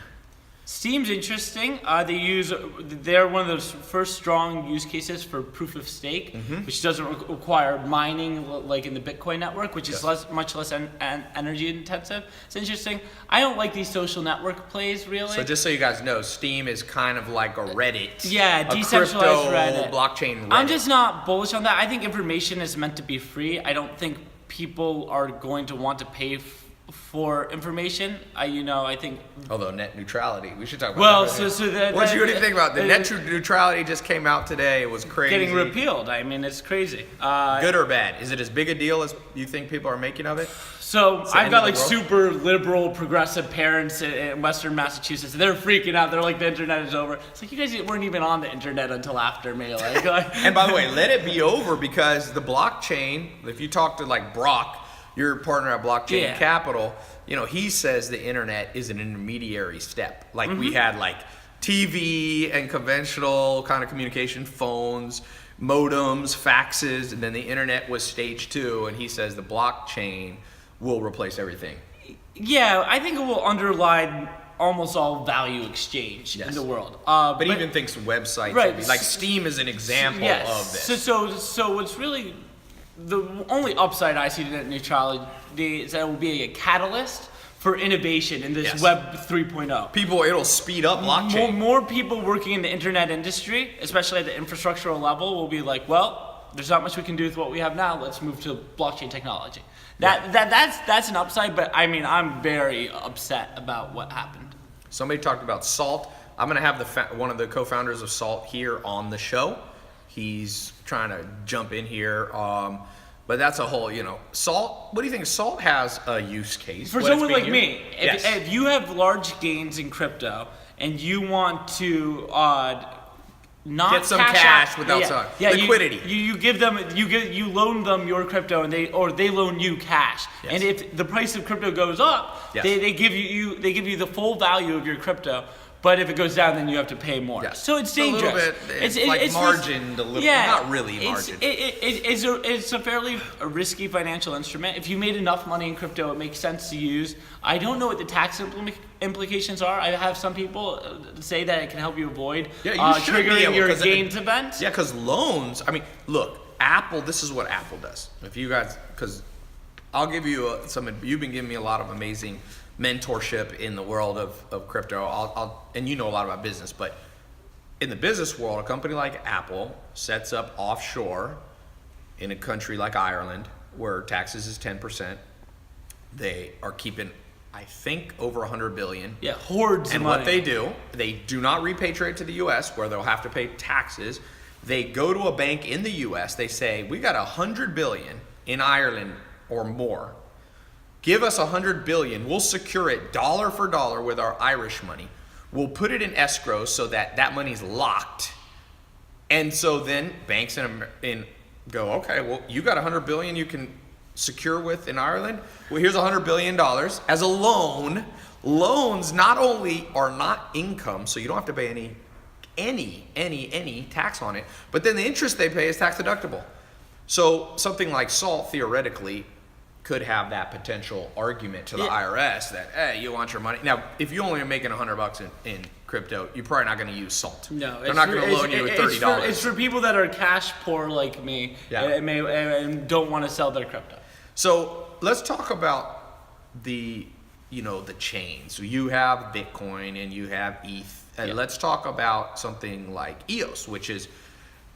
Steam's interesting. They're one of those first strong use cases for proof of stake, which doesn't require mining like in the Bitcoin network, which is much less energy intensive. It's interesting. I don't like these social network plays really. So just so you guys know, Steam is kind of like a Reddit. Yeah, decentralized Reddit. Blockchain Reddit. I'm just not bullish on that. I think information is meant to be free. I don't think people are going to want to pay for information. I think. Although net neutrality, we should talk about Well, that. what do you think about the net neutrality? Just came out today. It was crazy. Getting repealed. I mean, it's crazy. Good or bad? Is it as big a deal as you think people are making of it? So It's the I've end got of the like world? super liberal, progressive parents in Western Massachusetts. They're freaking out. They're like, the internet is over. It's like, you guys weren't even on the internet until after me. Like, And by the way, let it be over, because the blockchain, if you talk to like Brock, your partner at Blockchain Yeah. Capital, he says the internet is an intermediary step. Like we had like TV and conventional kind of communication, phones, modems, faxes, and then the internet was stage 2, and he says the blockchain will replace everything. yeah, I think it will underline almost all value exchange in the world. But even thinks websites, Right. like Steam is an example Yes. of this. So what's really the only upside I see to net neutrality is that it will be a catalyst for innovation in this Yes. Web 3.0. It'll speed up blockchain. More people working in the internet industry, especially at the infrastructural level, will be like, well, there's not much we can do with what we have now. Let's move to blockchain technology. That's an upside, but I mean, I'm very upset about what happened. Somebody talked about Salt. I'm going to have one of the co-founders of Salt here on the show. He's trying to jump in here. But that's a whole, Salt, what do you think? Salt has a use case. For what it's someone being like me, used- if you have large gains in crypto and you want to not Get some cash cash out, without some liquidity. You loan them your crypto and they loan you cash. Yes. And if the price of crypto goes up, Yes. they give you the full value of your crypto. But if it goes down, then you have to pay more. Yes. So it's A little dangerous. bit, it's like margined a little- not really margined. It's a fairly risky financial instrument. If you made enough money in crypto, it makes sense to use. I don't know what the tax implications are. I have some people say that it can help you avoid Yeah, you should be triggering able, your 'cause gains event. Yeah, because loans, look, Apple, this is what Apple does. If you guys, because I'll give you you've been giving me a lot of amazing mentorship in the world of crypto. And you know a lot about business, but in the business world, a company like Apple sets up offshore in a country like Ireland, where taxes is 10%. They are keeping, I think, over 100 billion. Yeah, hordes of And money. what they do not repatriate to the U.S., where they'll have to pay taxes. They go to a bank in the U.S. They say, we got 100 billion in Ireland or more. Give us 100 billion. We'll secure it dollar for dollar with our Irish money. We'll put it in escrow so that money's locked. And so then banks go, okay, well, you got 100 billion you can secure with in Ireland. Well, here's 100 billion dollars as a loan. Loans not only are not income, so you don't have to pay any tax on it, but then the interest they pay is tax deductible. So something like Salt theoretically could have that potential argument to the IRS that, hey, you want your money. Now, if you only are making $100 in crypto, you're probably not going to use Salt. No, they're not going to loan you with $30. It's for people that are cash poor like me, Yeah. and don't want to sell their crypto. So let's talk about the chain. So you have Bitcoin and you have ETH. And let's talk about something like EOS, which is,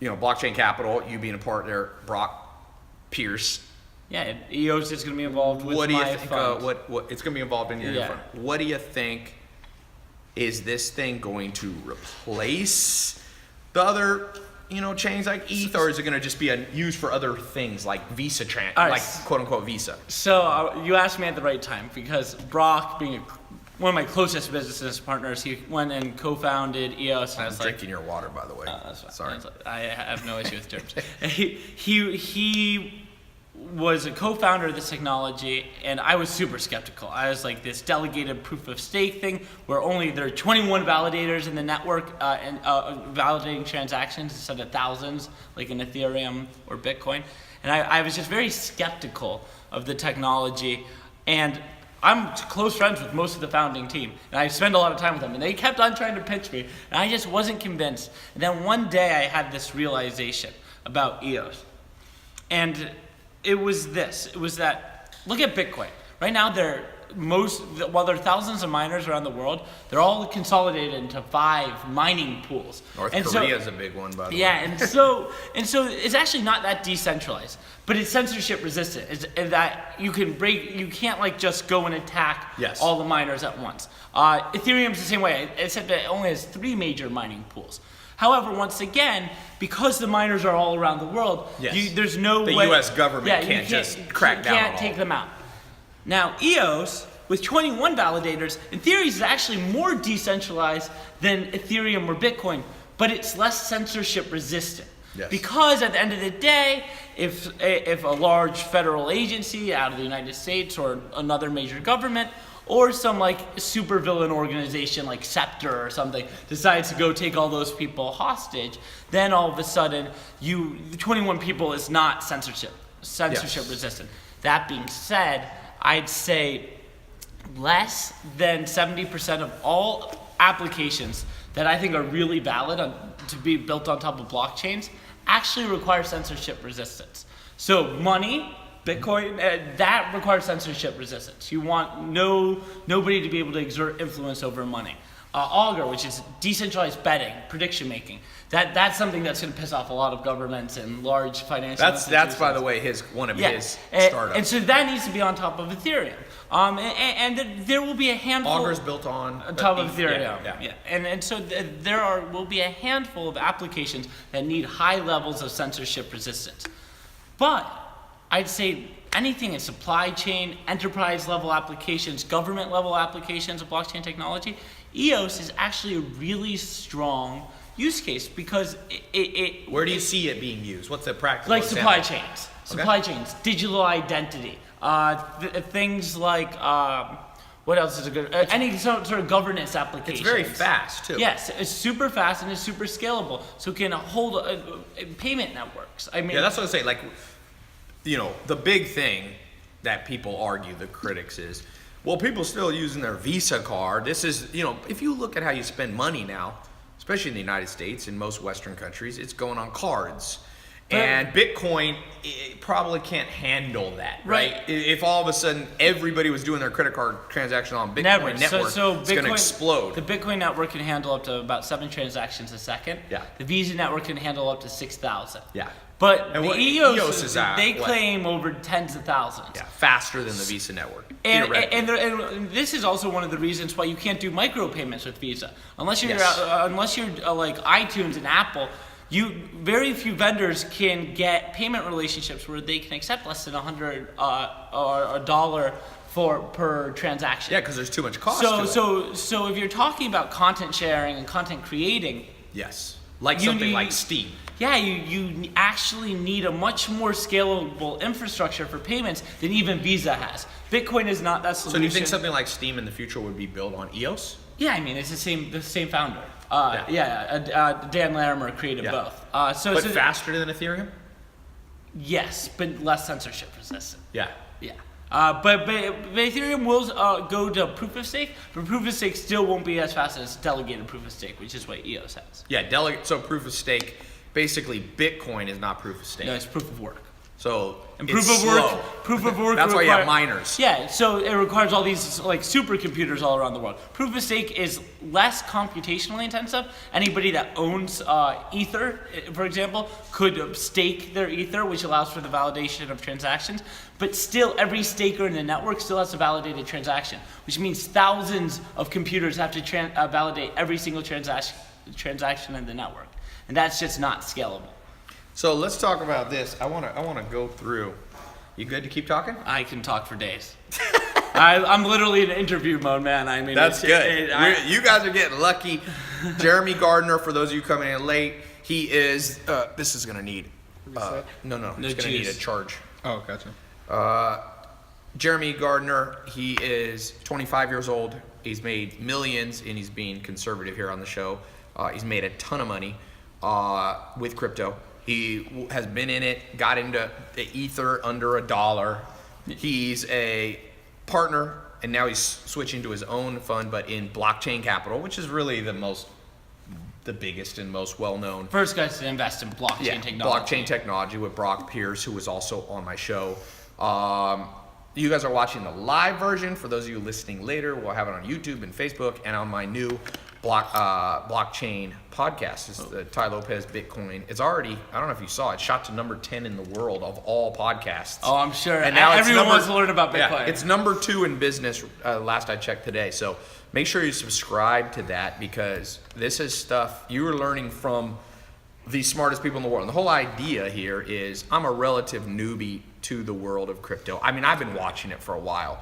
Blockchain Capital, you being a partner, Brock Pierce. Yeah, EOS is going to be involved with What do you my think? fund. What it's going to be involved in your Yeah. fund? What do you think? Is this thing going to replace the other, chains like ETH, or is it going to just be used for other things like Visa All right. like quote unquote Visa? So you asked me at the right time, because Brock, being one of my closest business partners, he went and co-founded EOS. And I I'm was like, drinking your water, by the way. That's fine. Sorry. I have no issue with terms. He was a co-founder of this technology, and I was super skeptical. I was like, this delegated proof of stake thing, where there are 21 validators in the network and validating transactions instead of thousands, like in Ethereum or Bitcoin. And I was just very skeptical of the technology. And I'm close friends with most of the founding team, and I spend a lot of time with them, and they kept on trying to pitch me, and I just wasn't convinced. And then one day I had this realization about EOS. And it was that, look at Bitcoin. Right now while there are thousands of miners around the world, they're all consolidated into 5 mining pools. North Korea is a big one, by the way. Yeah, and so it's actually not that decentralized, but it's censorship resistant. Is that you can't like just go and attack all the miners at once. Ethereum's the same way, except that it only has 3 major mining pools. However, once again, because the miners are all around the world, there's no way... The U.S. government can't just crack down on all. You can't take them out. Now, EOS, with 21 validators, in theory is actually more decentralized than Ethereum or Bitcoin, but it's less censorship resistant. Yes. Because at the end of the day, if a large federal agency out of the United States or another major government or some like supervillain organization like Scepter or something decides to go take all those people hostage, then all of a sudden the 21 people is not censorship resistant. That being said, I'd say less than 70% of all applications that I think are really valid to be built on top of blockchains actually require censorship resistance. So money, Bitcoin, that requires censorship resistance. You want nobody to be able to exert influence over money. Augur, which is decentralized betting, prediction making, that's something that's going to piss off a lot of governments and large financial institutions. That's by the way one of his startups. And so that needs to be on top of Ethereum. And there will be a handful. Augur's built on top of Ethereum. Yeah. And so there will be a handful of applications that need high levels of censorship resistance. But I'd say anything in supply chain, enterprise level applications, government level applications of blockchain technology, EOS is actually a really strong use case because it Where do you see it being used? What's the practical like example? supply chains, digital identity, things like what else is a good any sort of governance application. It's very fast too. Yes, it's super fast and it's super scalable, so it can hold payment networks. I mean, that's what I say. Like, the big thing that people argue, the critics, is, well, people still using their Visa card. This is, if you look at how you spend money now, especially in the United States and most Western countries, it's going on cards. And Bitcoin probably can't handle that, right? If all of a sudden everybody was doing their credit card transaction on Bitcoin network, it's going to explode. The Bitcoin network can handle up to about 7 transactions a second. Yeah. The Visa network can handle up to 6,000. Yeah. But and the EOS is they claim over tens of thousands. Yeah, faster than the Visa network. And this is also one of the reasons why you can't do micropayments with Visa. Unless you're like iTunes and Apple, very few vendors can get payment relationships where they can accept less than $100 or $1 per transaction. Yeah, because there's too much cost to it. So if you're talking about content sharing and content creating, yes, like something like Steam. Yeah, you actually need a much more scalable infrastructure for payments than even Visa has. Bitcoin is not that solution. So do you think something like Steam in the future would be built on EOS? Yeah, I mean, it's the same founder. Dan Larimer created both. But faster than Ethereum? Yes, but less censorship resistant. Yeah. Yeah. But Ethereum will go to proof of stake, but proof of stake still won't be as fast as delegated proof of stake, which is what EOS has. Yeah, so proof of stake, basically Bitcoin is not proof of stake. No, it's proof of work. So and proof of work. That's why you have miners. Yeah, so it requires all these like supercomputers all around the world. Proof of stake is less computationally intensive. Anybody that owns Ether, for example, could stake their Ether, which allows for the validation of transactions. But still, every staker in the network still has to validate a transaction, which means thousands of computers have to validate every single transaction in the network, and that's just not scalable. So let's talk about this. I want to go through. You good to keep talking? I can talk for days. I'm literally in interview mode, man. I mean, that's good. You guys are getting lucky. Jeremy Gardner, for those of you coming in late, he is. This is gonna need. No. It's gonna need a charge. Oh, gotcha. Jeremy Gardner, he is 25 years old. He's made millions, and he's being conservative here on the show. He's made a ton of money with crypto. He has been in it, got into the Ether under $1. He's a partner, and now he's switching to his own fund, but in blockchain capital, which is really the biggest and most well-known. First guys to invest in blockchain technology. Blockchain technology with Brock Pierce, who was also on my show. you guys are watching the live version. For those of you listening later, we'll have it on YouTube and Facebook and on my new blockchain podcast. It's the Ty Lopez Bitcoin. It's already, I don't know if you saw it, shot to number 10 in the world of all podcasts. Oh, I'm sure. And now everyone wants to learn about Bitcoin. Yeah, it's number 2 in business, last I checked today. So make sure you subscribe to that, because this is stuff you are learning from the smartest people in the world. And the whole idea here is I'm a relative newbie to the world of crypto. I mean, I've been watching it for a while,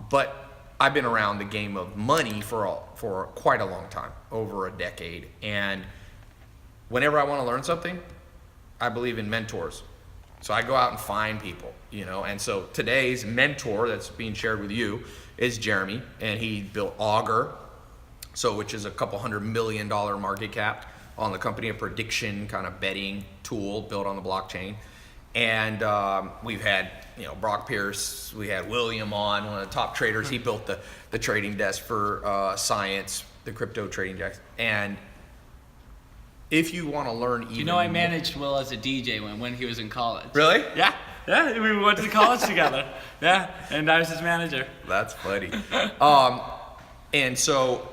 but I've been around the game of money for quite a long time, over a decade. And whenever I want to learn something, I believe in mentors. So I go out and find people, and so today's mentor that's being shared with you is Jeremy, and he built Augur, which is a couple $100 million market cap on the company, a prediction kind of betting tool built on the blockchain. And we've had, Brock Pierce, we had William on, one of the top traders. He built the trading desk for Science, the crypto trading desk. And if you want to learn even I managed Will as a DJ when he was in college. Really? Yeah, we went to college together. Yeah, and I was his manager. That's funny. And so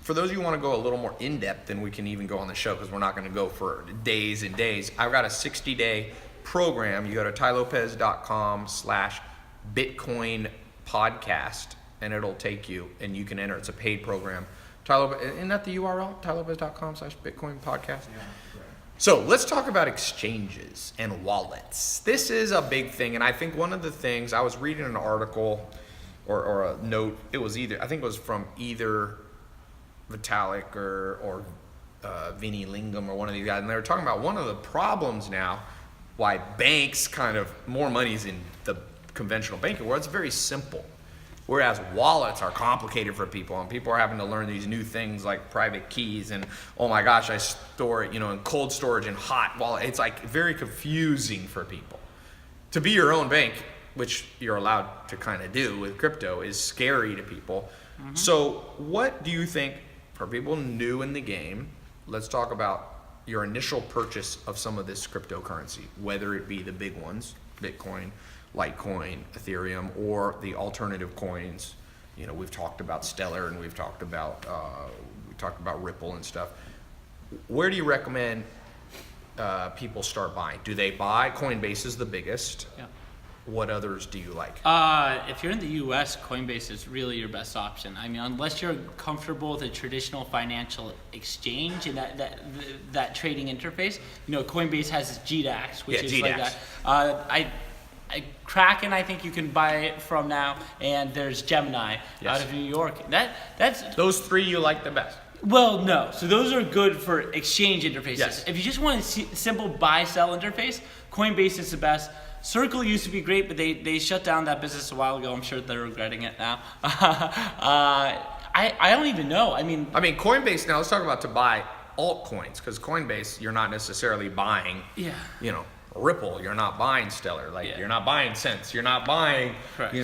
for those of you who want to go a little more in-depth, then we can even go on the show, because we're not going to go for days and days. I've got a 60-day program. You go to tylopez.com/Bitcoin podcast, and it'll take you, and you can enter. It's a paid program. Isn't that the URL? tylopez.com/Bitcoin podcast? Yeah. So let's talk about exchanges and wallets. This is a big thing, and I think one of the things, I was reading an article or a note, I think it was from either Vitalik or Vinny Lingam or one of these guys, and they were talking about one of the problems now why banks more money's in the conventional banking world. It's very simple, whereas wallets are complicated for people, and people are having to learn these new things like private keys, and oh my gosh, I store it in cold storage and hot wallet. It's very confusing for people. To be your own bank, which you're allowed to kind of do with crypto, is scary to people. Mm-hmm. So what do you think, for people new in the game, let's talk about your initial purchase of some of this cryptocurrency, whether it be the big ones, Bitcoin, Litecoin, Ethereum, or the alternative coins. We've talked about Stellar, and we've talked about Ripple and stuff. Where do you recommend people start buying? Do they buy? Coinbase is the biggest. Yeah. What others do you like? If you're in the U.S., Coinbase is really your best option. I mean, unless you're comfortable with a traditional financial exchange and that trading interface, Coinbase has GDAX, which is GDAX. Like that. Kraken, I think you can buy it from now, and there's Gemini out of New York. That's those three you like the best. Well, no. So those are good for exchange interfaces. Yes. If you just want a simple buy-sell interface, Coinbase is the best. Circle used to be great, but they shut down that business a while ago. I'm sure they're regretting it now. I don't even know. I mean, Coinbase, now let's talk about to buy altcoins, because Coinbase, you're not necessarily buying, Ripple, you're not buying Stellar, you're not buying Cents, you're not buying, Correct.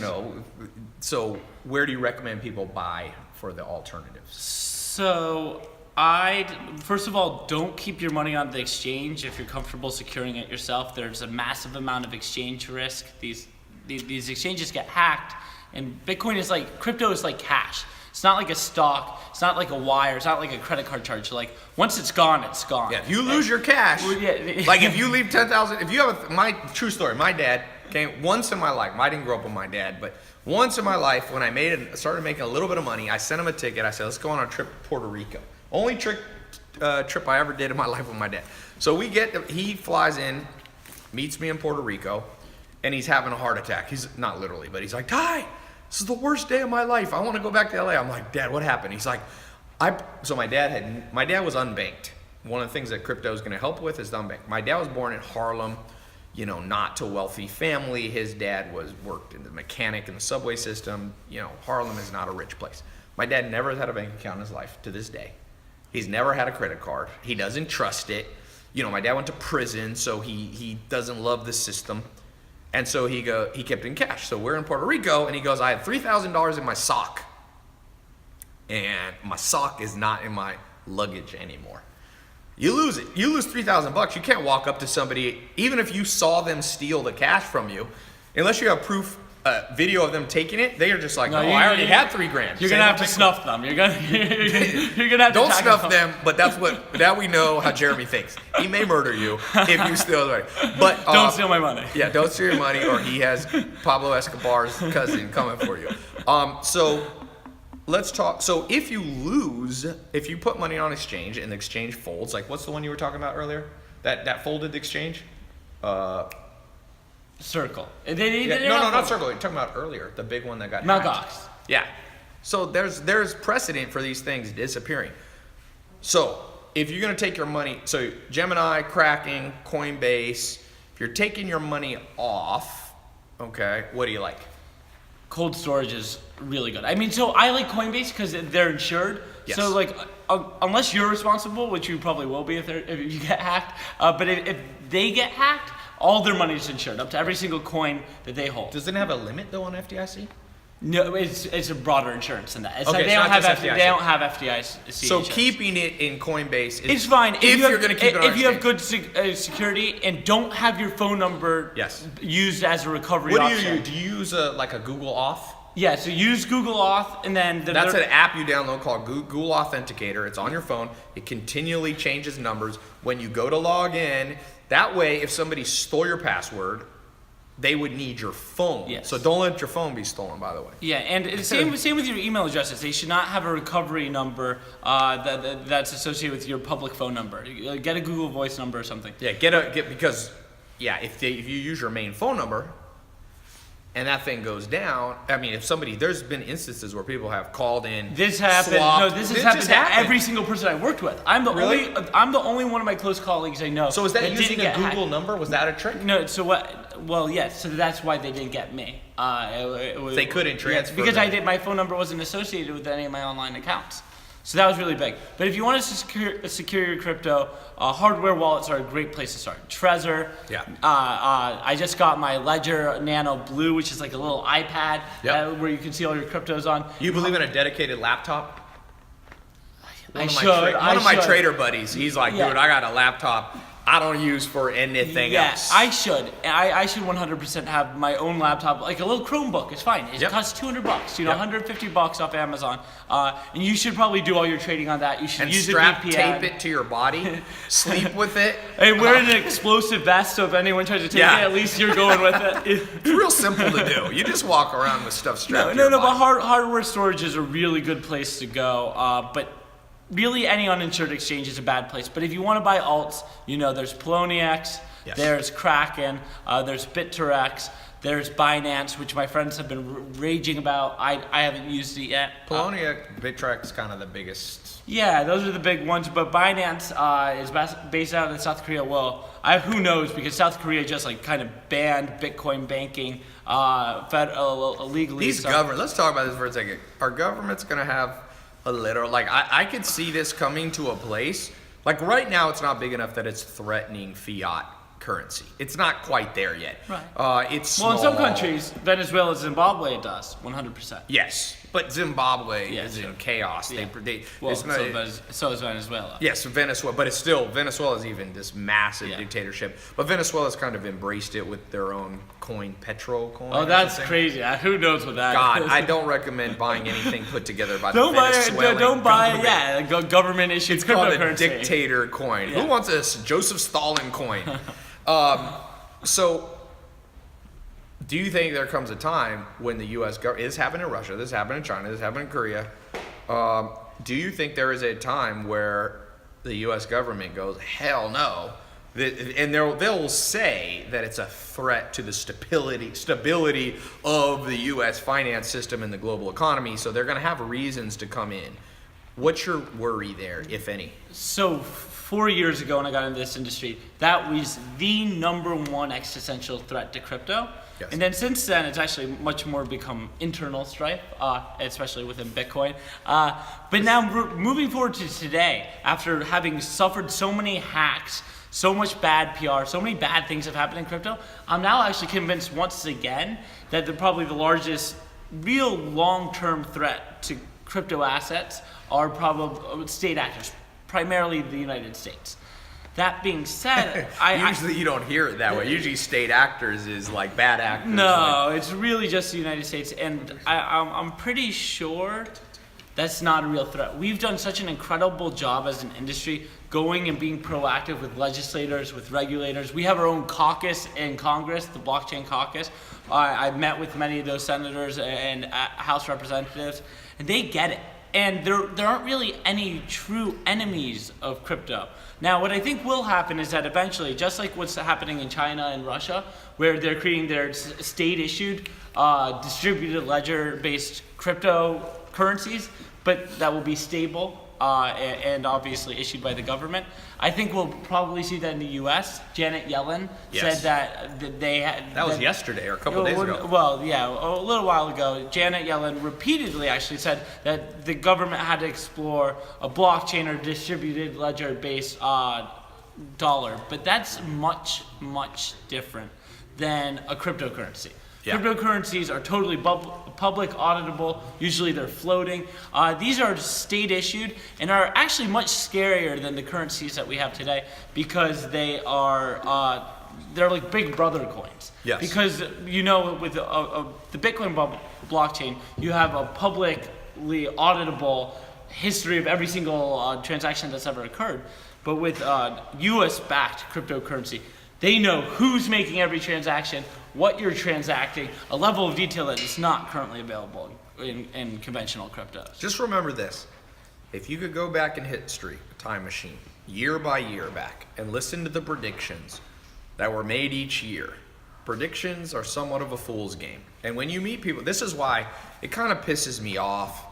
So where do you recommend people buy for the alternatives? So first of all, don't keep your money on the exchange if you're comfortable securing it yourself. There's a massive amount of exchange risk. These exchanges get hacked, and Bitcoin is crypto is like cash. It's not like a stock. It's not like a wire. It's not like a credit card charge. Once it's gone, it's gone. Yeah, if you lose your cash, if you leave 10,000, if you have my true story, my dad came once in my life. I didn't grow up with my dad, but once in my life when I started making a little bit of money, I sent him a ticket. I said, let's go on a trip to Puerto Rico. Only trip I ever did in my life with my dad. So he flies in, meets me in Puerto Rico, and he's having a heart attack. He's not literally, but he's like, Ty, this is the worst day of my life. I want to go back to LA. I'm like, Dad, what happened? He's like, so my dad was unbanked. One of the things that crypto is going to help with is the unbanked. My dad was born in Harlem, not to wealthy family. His dad worked in the mechanic in the subway system. Harlem is not a rich place. My dad never has had a bank account in his life to this day. He's never had a credit card. He doesn't trust it. My dad went to prison, so he doesn't love the system. And so he kept in cash. So we're in Puerto Rico, and he goes, I have $3,000 in my sock. And my sock is not in my luggage anymore. You lose it. You lose $3,000. You can't walk up to somebody, even if you saw them steal the cash from you, unless you have proof, video of them taking it, they are just like, No, I already had $3,000. You're gonna have to snuff them. You're gonna have to Don't tag snuff them, but now we know how Jeremy thinks. He may murder you if you steal the money. But Don't steal my money. Yeah, don't steal your money, or he has Pablo Escobar's cousin coming for you. So let's talk. So if you put money on exchange and the exchange folds, like what's the one you were talking about earlier? That folded exchange? Circle. No, not Circle. You're talking about earlier, the big one that got Mt. hacked. Gox. Yeah. So there's precedent for these things disappearing. So if you're gonna take your money, so Gemini, Kraken, Coinbase, if you're taking your money off, okay, what do you like? Cold storage is really good. I mean, so I like Coinbase because they're insured. Yes. So like, unless you're responsible, which you probably will be if you get hacked, but if they get hacked, all their money is insured up to every single coin that they hold. Does it have a limit though on FDIC? No, it's a broader insurance than that. It's Okay, like they it's don't not have just FDIC. they don't have FDIC. So insurance. keeping it in Coinbase is It's fine if you're going to keep it on if you have exchange. good security and don't have your phone number Yes. used as a recovery What do option. you use? Do you use like a Google Auth? Yeah, so use Google Auth and then That's an app you download called Google Authenticator. It's on your phone. It continually changes numbers when you go to log in. That way, if somebody stole your password, they would need your phone. Yes. So don't let your phone be stolen, by the way. Yeah, and it's same with your email addresses. They should not have a recovery number that's associated with your public phone number. Get a Google Voice number or something. Yeah, because if you use your main phone number and that thing goes down, I mean, there's been instances where people have called in. This happened. swapped. No, this has happened just to every single person I worked with. I'm the Really? only one of my close colleagues I know. So is that didn't using a get Google hacked. number? Was that a trick? No, so what? Well, yes. So that's why they didn't get me. They couldn't transfer because them. my phone number wasn't associated with any of my online accounts. So that was really big. But if you want to secure your crypto, hardware wallets are a great place to start. Trezor. Yeah. I just got my Ledger Nano Blue, which is like a little iPad Yep. where you can see all your cryptos on. You believe in a dedicated laptop? One of my should. trader buddies, he's like, Yeah. dude, I got a laptop I don't use for anything else. I should. I should 100% have my own laptop, like a little Chromebook. It's fine. It Yep. costs $200. Yep. $150 off Amazon. And you should probably do all your trading on that. You should And use strap a VPN. tape it to your body, sleep with it. Hey, we're in an explosive vest, so if anyone tries to take Yeah. it, at least you're going with it. It's real simple to do. You just walk around with stuff strapped to your But body. hardware storage is a really good place to go. But really, any uninsured exchange is a bad place. But if you want to buy alts, there's Poloniex, Yes. there's Kraken, there's BitTorrent, there's Binance, which my friends have been raging about. I haven't used it yet. Polonia, BitTorrent is kind of the biggest. Yeah, those are the big ones. But Binance is based out in South Korea. Well, who knows? Because South Korea just kind of banned Bitcoin banking illegally. These government. Let's talk about this for a second. Our government's gonna have a literal, I could see this coming to a place, right now it's not big enough that it's threatening fiat currency. It's not quite there yet. Right. It's small. Well, in some countries, Venezuela, Zimbabwe, it does 100%. Yes, but Zimbabwe Yeah, is sure. in chaos. Yeah. Well, So is Venezuela. yes, Venezuela, but it's still, Venezuela is even this massive Yeah. dictatorship. But Venezuela's kind of embraced it with their own coin, Petro coin. Oh, or that's something. crazy. Who knows what that God, is? I don't recommend buying anything put together by Don't the buy Venezuelan don't buy government. government issued It's called a cryptocurrency. dictator coin. Yeah. Who wants a Joseph Stalin coin? So, do you think there comes a time when the U.S. government, this happened in Russia, this happened in China, this happened in Korea, do you think there is a time where the U.S. government goes, hell no, and they'll say that it's a threat to the stability of the U.S. finance system and the global economy, so they're going to have reasons to come in. What's your worry there, if any? So 4 years ago when I got into this industry, that was the number one existential threat to crypto. Yes. And then since then, it's actually much more become internal strife, especially within Bitcoin. But now moving forward to today, after having suffered so many hacks, so much bad PR, so many bad things have happened in crypto, I'm now actually convinced once again that probably the largest real long-term threat to crypto assets are probably state actors, primarily the United States. That being said, Usually you don't hear it that way. Usually state actors is like bad actors. No, it's really just the United States, and I'm pretty sure that's not a real threat. We've done such an incredible job as an industry going and being proactive with legislators, with regulators. We have our own caucus in Congress, the Blockchain Caucus. I've met with many of those senators and House representatives, and they get it. And there aren't really any true enemies of crypto. Now, what I think will happen is that eventually, just like what's happening in China and Russia, where they're creating their state-issued, distributed ledger-based cryptocurrencies, but that will be stable and obviously issued by the government. I think we'll probably see that in the U.S. Janet Yellen said that they had... That was yesterday or a couple days ago. Well, yeah, a little while ago, Janet Yellen repeatedly actually said that the government had to explore a blockchain or distributed ledger-based dollar. But that's much, much different than a cryptocurrency. Yeah. Cryptocurrencies are totally public, auditable. Usually they're floating. These are state issued and are actually much scarier than the currencies that we have today because they are they're like big brother coins. Yes. Because with the Bitcoin blockchain, you have a publicly auditable history of every single transaction that's ever occurred. But with U.S.-backed cryptocurrency, they know who's making every transaction, what you're transacting, a level of detail that is not currently available in conventional cryptos. Just remember this. If you could go back in history, a time machine, year by year back, and listen to the predictions that were made each year, predictions are somewhat of a fool's game. And when you meet people, this is why it kind of pisses me off.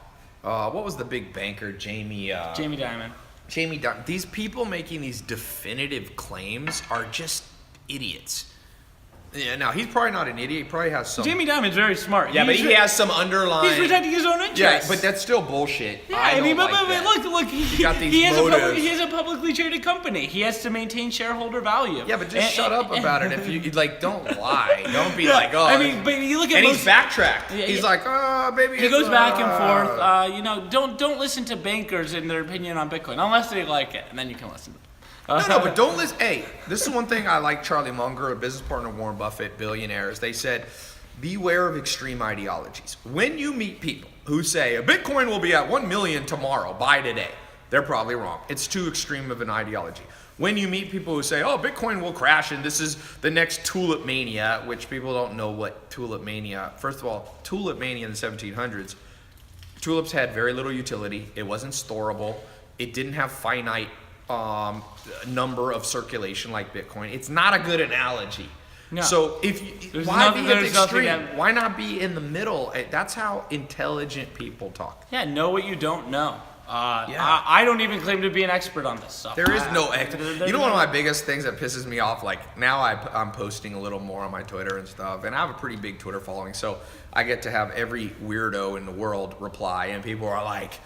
What was the big banker, Jamie Dimon. Jamie Dimon. These people making these definitive claims are just idiots. Yeah, now he's probably not an idiot. He probably has some. Jamie Dimon's very smart. Yeah, but he has some underlying. He's protecting his own interests. Yeah, but that's still bullshit. Yeah, I don't like but that. look, he has a publicly traded company. He has to maintain shareholder value. Yeah, but just shut up about it. If you don't lie. Don't be like, oh. I mean, but you look at and he's backtracked. He's like, oh, maybe. He goes back and forth. Don't listen to bankers and their opinion on Bitcoin unless they like it, and then you can listen to them. No, but don't listen. Hey, this is one thing I like Charlie Munger, a business partner of Warren Buffett, billionaires. They said, beware of extreme ideologies. When you meet people who say, a Bitcoin will be at 1 million tomorrow, buy today, they're probably wrong. It's too extreme of an ideology. When you meet people who say, oh, Bitcoin will crash and this is the next tulip mania, which people don't know what tulip mania. First of all, tulip mania in the 1700s, tulips had very little utility. It wasn't storable. It didn't have finite number of circulation like Bitcoin. It's not a good analogy. No. So why not be in the middle? That's how intelligent people talk. Yeah, know what you don't know. I don't even claim to be an expert on this stuff. There is no expert. You know, one of my biggest things that pisses me off, like now I'm posting a little more on my Twitter and stuff, and I have a pretty big Twitter following, so I get to have every weirdo in the world reply, and people are like,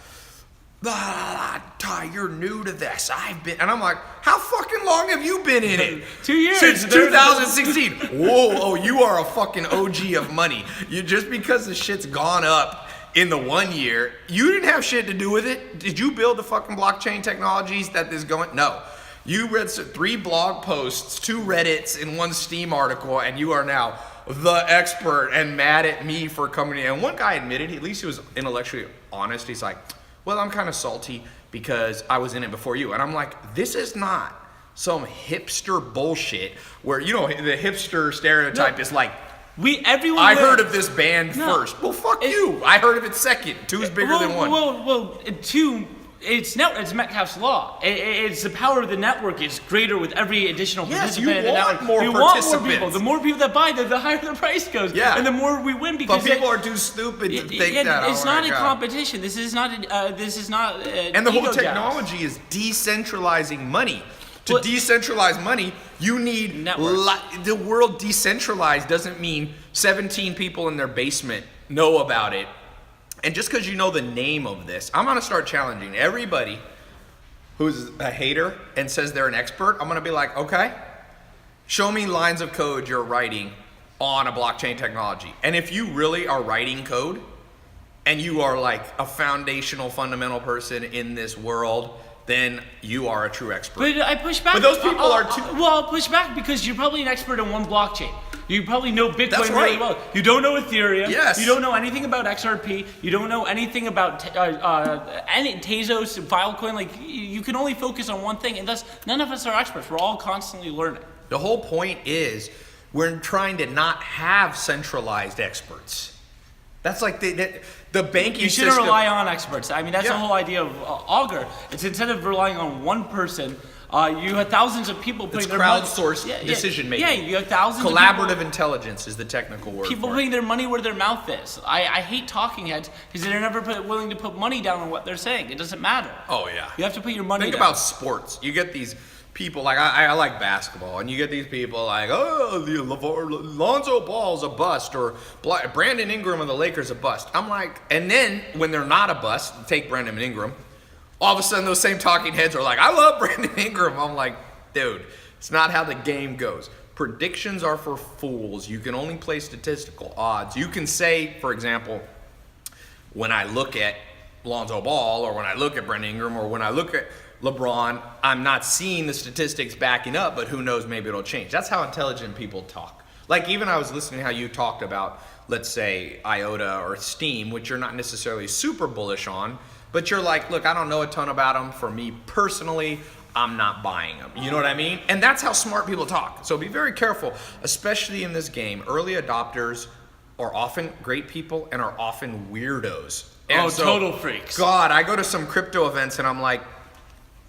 Ty, you're new to this. And I'm like, how fucking long have you been in it? 2 years. Since 2016. Whoa, you are a fucking OG of money. You just because the shit's gone up in the 1 year, you didn't have shit to do with it. Did you build the fucking blockchain technologies that is going? No. You read 3 blog posts, 2 Reddits, and 1 Steam article, and you are now the expert and mad at me for coming in. And one guy admitted, at least he was intellectually honest. He's like, well, I'm kind of salty because I was in it before you. And I'm like, this is not some hipster bullshit where, the hipster stereotype is like, I heard of this band first. Well, fuck you. I heard of it second. 2 is bigger than 1. Well, 2, it's Metcalfe's law. It's the power of the network is greater with every additional participant in the network. We want more people. The more people that buy, the higher the price goes. Yeah. And the more we win because people are too stupid to think that. It's not a competition. This is not. And the whole technology is decentralizing money. To decentralize money, you need the world decentralized doesn't mean 17 people in their basement know about it. And just because you know the name of this, I'm going to start challenging everybody who's a hater and says they're an expert. I'm going to be like, okay, show me lines of code you're writing on a blockchain technology. And if you really are writing code and you are like a foundational, fundamental person in this world then you are a true expert. But I push back. But those people are too. Well, I'll push back because you're probably an expert in one blockchain. You probably know Bitcoin That's really right. well. You don't know Ethereum. Yes. You don't know anything about XRP. You don't know anything about any Tezos, Filecoin. Like you can only focus on one thing, and thus none of us are experts. We're all constantly learning. The whole point is we're trying to not have centralized experts. That's like the banking You shouldn't system. rely on experts. I mean, that's the Yeah. whole idea of Augur. It's instead of relying on one person, you have thousands of people putting It's their money. crowdsourced decision making. Yeah, you have thousands of Collaborative intelligence is the technical word. people for putting it. their money where their mouth is. I hate talking heads because they're never willing to put money down on what they're saying. It doesn't matter. Oh yeah. You have to put your money Think down. about sports. You get these people like I like basketball, and you get these people like, oh, the Lonzo Ball's a bust, or Brandon Ingram of the Lakers a bust. I'm like, and then when they're not a bust, take Brandon Ingram. All of a sudden, those same talking heads are like, I love Brandon Ingram. I'm like, dude, it's not how the game goes. Predictions are for fools. You can only play statistical odds. You can say, for example, when I look at Lonzo Ball, or when I look at Brandon Ingram, or when I look at LeBron, I'm not seeing the statistics backing up, but who knows, maybe it'll change. That's how intelligent people talk. Like even I was listening to how you talked about, let's say, IOTA or Steam, which you're not necessarily super bullish on, but you're like, look, I don't know a ton about them. For me personally, I'm not buying them. You know what I mean? And that's how smart people talk. So be very careful, especially in this game. Early adopters are often great people and are often weirdos. And total freaks. God, I go to some crypto events and I'm like,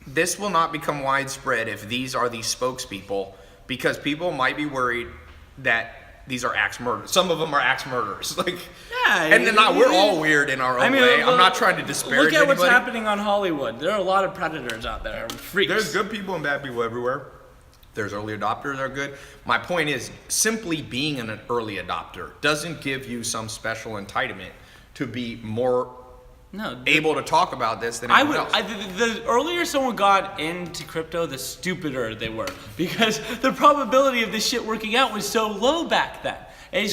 this will not become widespread if these are the spokespeople, because people might be worried that these are axe murderers. Some of them are axe murderers. Like, Yeah, and then we're all weird in our own way. I'm not trying to disparage Look at what's anybody. happening on Hollywood. There are a lot of predators out there, freaks. There's good people and bad people everywhere. There's early adopters that are good. My point is, simply being an early adopter doesn't give you some special entitlement to be more able to talk about this than anyone else. The earlier someone got into crypto, the stupider they were, because the probability of this shit working out was so low back then. It's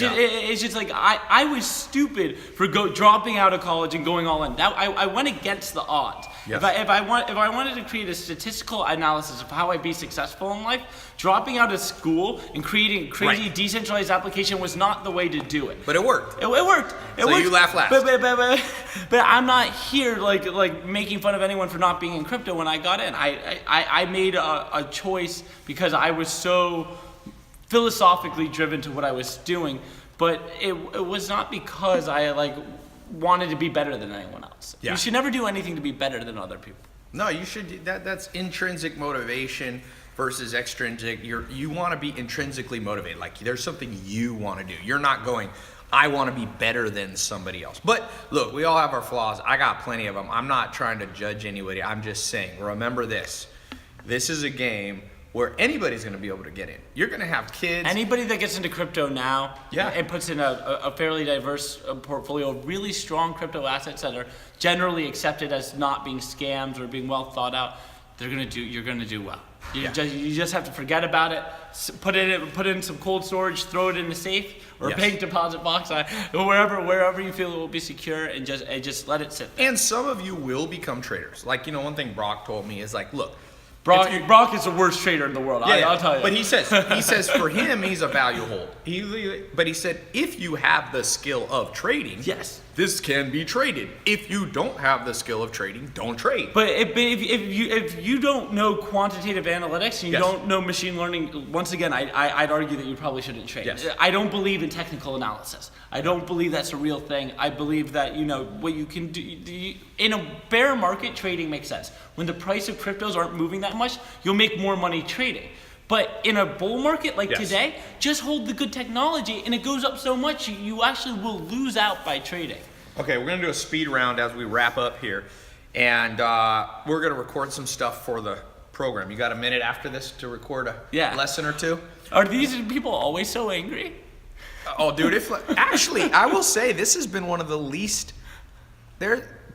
just like I was stupid for dropping out of college and going all in. I went against the odds. Yes. If I wanted to create a statistical analysis of how I'd be successful in life, dropping out of school and creating crazy decentralized application was not the way to do it. But it worked. It worked. So you laugh last. But I'm not here like making fun of anyone for not being in crypto when I got in. I made a choice because I was so philosophically driven to what I was doing, but it was not because I wanted to be better than anyone else. Yeah. You should never do anything to be better than other people. No, you should. That's intrinsic motivation versus extrinsic. You want to be intrinsically motivated. Like there's something you want to do. You're not going, I want to be better than somebody else. But look, we all have our flaws. I got plenty of them. I'm not trying to judge anybody. I'm just saying, remember this. This is a game where anybody's going to be able to get in. You're going to have kids. Anybody that gets into crypto now and puts in a fairly diverse portfolio of really strong crypto assets that are generally accepted as not being scams or being well thought out, you're going to do well. You just have to forget about it, put in some cold storage, throw it in the safe or a bank deposit box, wherever you feel it will be secure, and just let it sit there. And some of you will become traders. Like, one thing Brock told me is like, look, Brock is the worst trader in the world. I'll tell you. But he says for him, he's a value hold. But he said, if you have the skill of trading, yes, this can be traded. If you don't have the skill of trading, don't trade. But if you don't know quantitative analytics and you don't know machine learning, once again, I'd argue that you probably shouldn't trade. Yes. I don't believe in technical analysis. I don't believe that's a real thing. I believe that what you can do in a bear market, trading makes sense. When the price of cryptos aren't moving that much, you'll make more money trading. But in a bull market like today, just hold the good technology and it goes up so much, you actually will lose out by trading. Okay, we're going to do a speed round as we wrap up here. And we're going to record some stuff for the program. You got a minute after this to record a lesson or two? Are these people always so angry? Oh, dude, actually, I will say this has been one of the least...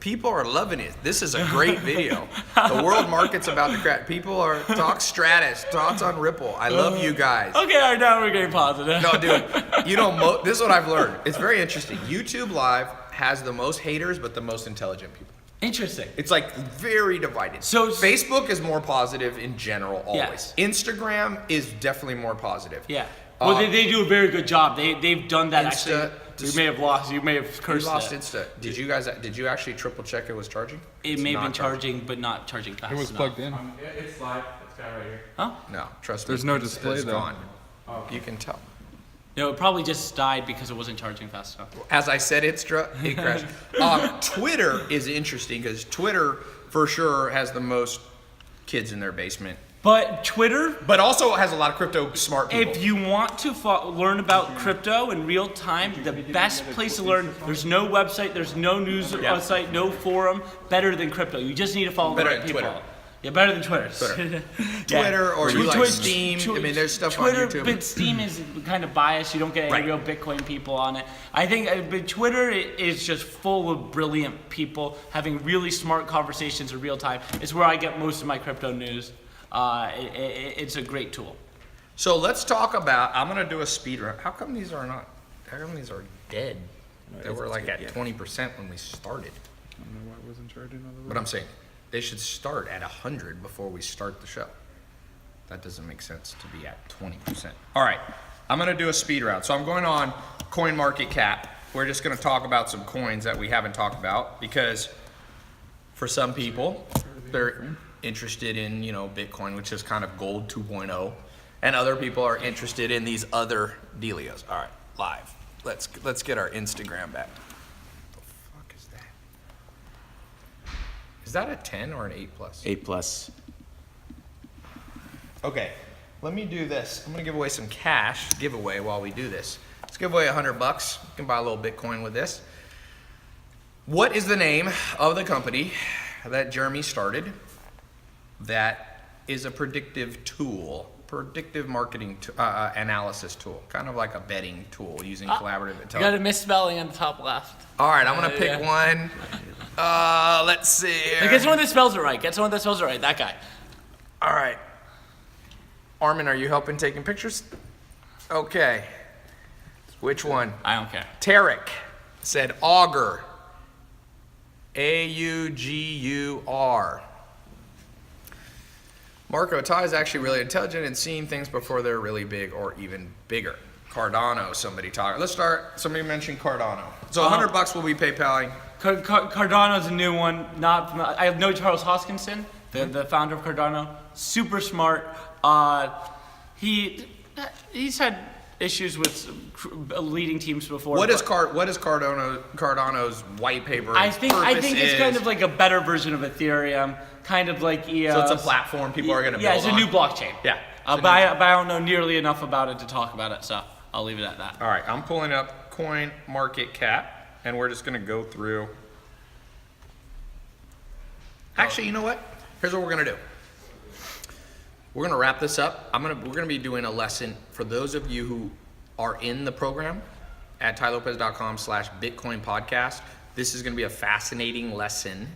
People are loving it. This is a great video. The world market's about to crash. People are talk Stratus, thoughts on Ripple. I love you guys. Okay, all right, now we're getting positive. No, dude, this is what I've learned. It's very interesting. YouTube Live has the most haters, but the most intelligent people. Interesting. It's like very divided. So Facebook is more positive in general always. Yes. Instagram is definitely more positive. Yeah. Well, they do a very good job. They've done that Insta, actually. You may have lost. You may have You cursed lost it. Insta. Did you actually triple check it was charging? It It's may have not been charging, but not charging fast It was enough. plugged in. It's live. It's got right here. Huh? No, trust me. There's no It's display, though. gone. You can tell. No, it probably just died because it wasn't charging fast enough. As I said, it crashed. Twitter is interesting because Twitter for sure has the most kids in their basement, But Twitter, but also has a lot of crypto smart people. if you want to learn about crypto in real time, the best place to learn, there's no website, there's no news site, no forum better than crypto. You just need to follow Better the right than people. Twitter. Yeah, better than Twitter. Twitter. Yeah. Twitter or you like Steam. I mean, there's stuff Twitter, on YouTube. but Steam is kind of biased. You don't get any Right. real Bitcoin people on it. I think but Twitter is just full of brilliant people having really smart conversations in real time. It's where I get most of my crypto news. It's a great tool. So let's talk about. I'm gonna do a speed run. How come these are not? How come these are dead? They were like at 20% when we started. I don't know why it wasn't charging all the way. But I'm saying they should start at 100 before we start the show. That doesn't make sense to be at 20%. All right, I'm gonna do a speed round. So I'm going on CoinMarketCap. We're just gonna talk about some coins that we haven't talked about because for some people, they're interested in, Bitcoin, which is kind of gold 2.0, and other people are interested in these other dealios. All right, live. Let's get our Instagram back. What the fuck is that? Is that a 10 or an 8 plus? 8+. Okay, let me do this. I'm gonna give away some cash giveaway while we do this. Let's give away $100. You can buy a little Bitcoin with this. What is the name of the company that Jeremy started that is a predictive tool, predictive marketing analysis tool, kind of like a betting tool using collaborative You got intelligence? a misspelling on the top left. All right, I'm gonna pick yeah. one. Let's see here. Get someone that spells it right. Get someone that spells it right. That guy. All right. Armin, are you helping taking pictures? Okay. Which one? I don't care. Tarek said augur. A-U-G-U-R. Marco, Ty is actually really intelligent and seeing things before they're really big or even bigger. Cardano, somebody talk. Let's start. Somebody mentioned Cardano. So $100 will be PayPaling. Cardano's a new one. I know Charles Hoskinson, the founder of Cardano. Super smart. He's had issues with leading teams before. What is Cardano's white paper? I think it's kind is? of like a better version of Ethereum, kind of like EOS. So it's a platform people are going to build Yeah, it's a on. new blockchain. Yeah. But I don't know nearly enough about it to talk about it, so I'll leave it at that. All right, I'm pulling up CoinMarketCap, and we're just going to go through. Actually, you know what? Here's what we're going to do. We're going to wrap this up. We're going to be doing a lesson for those of you who are in the program at tylopez.com/Bitcoin podcast. This is going to be a fascinating lesson.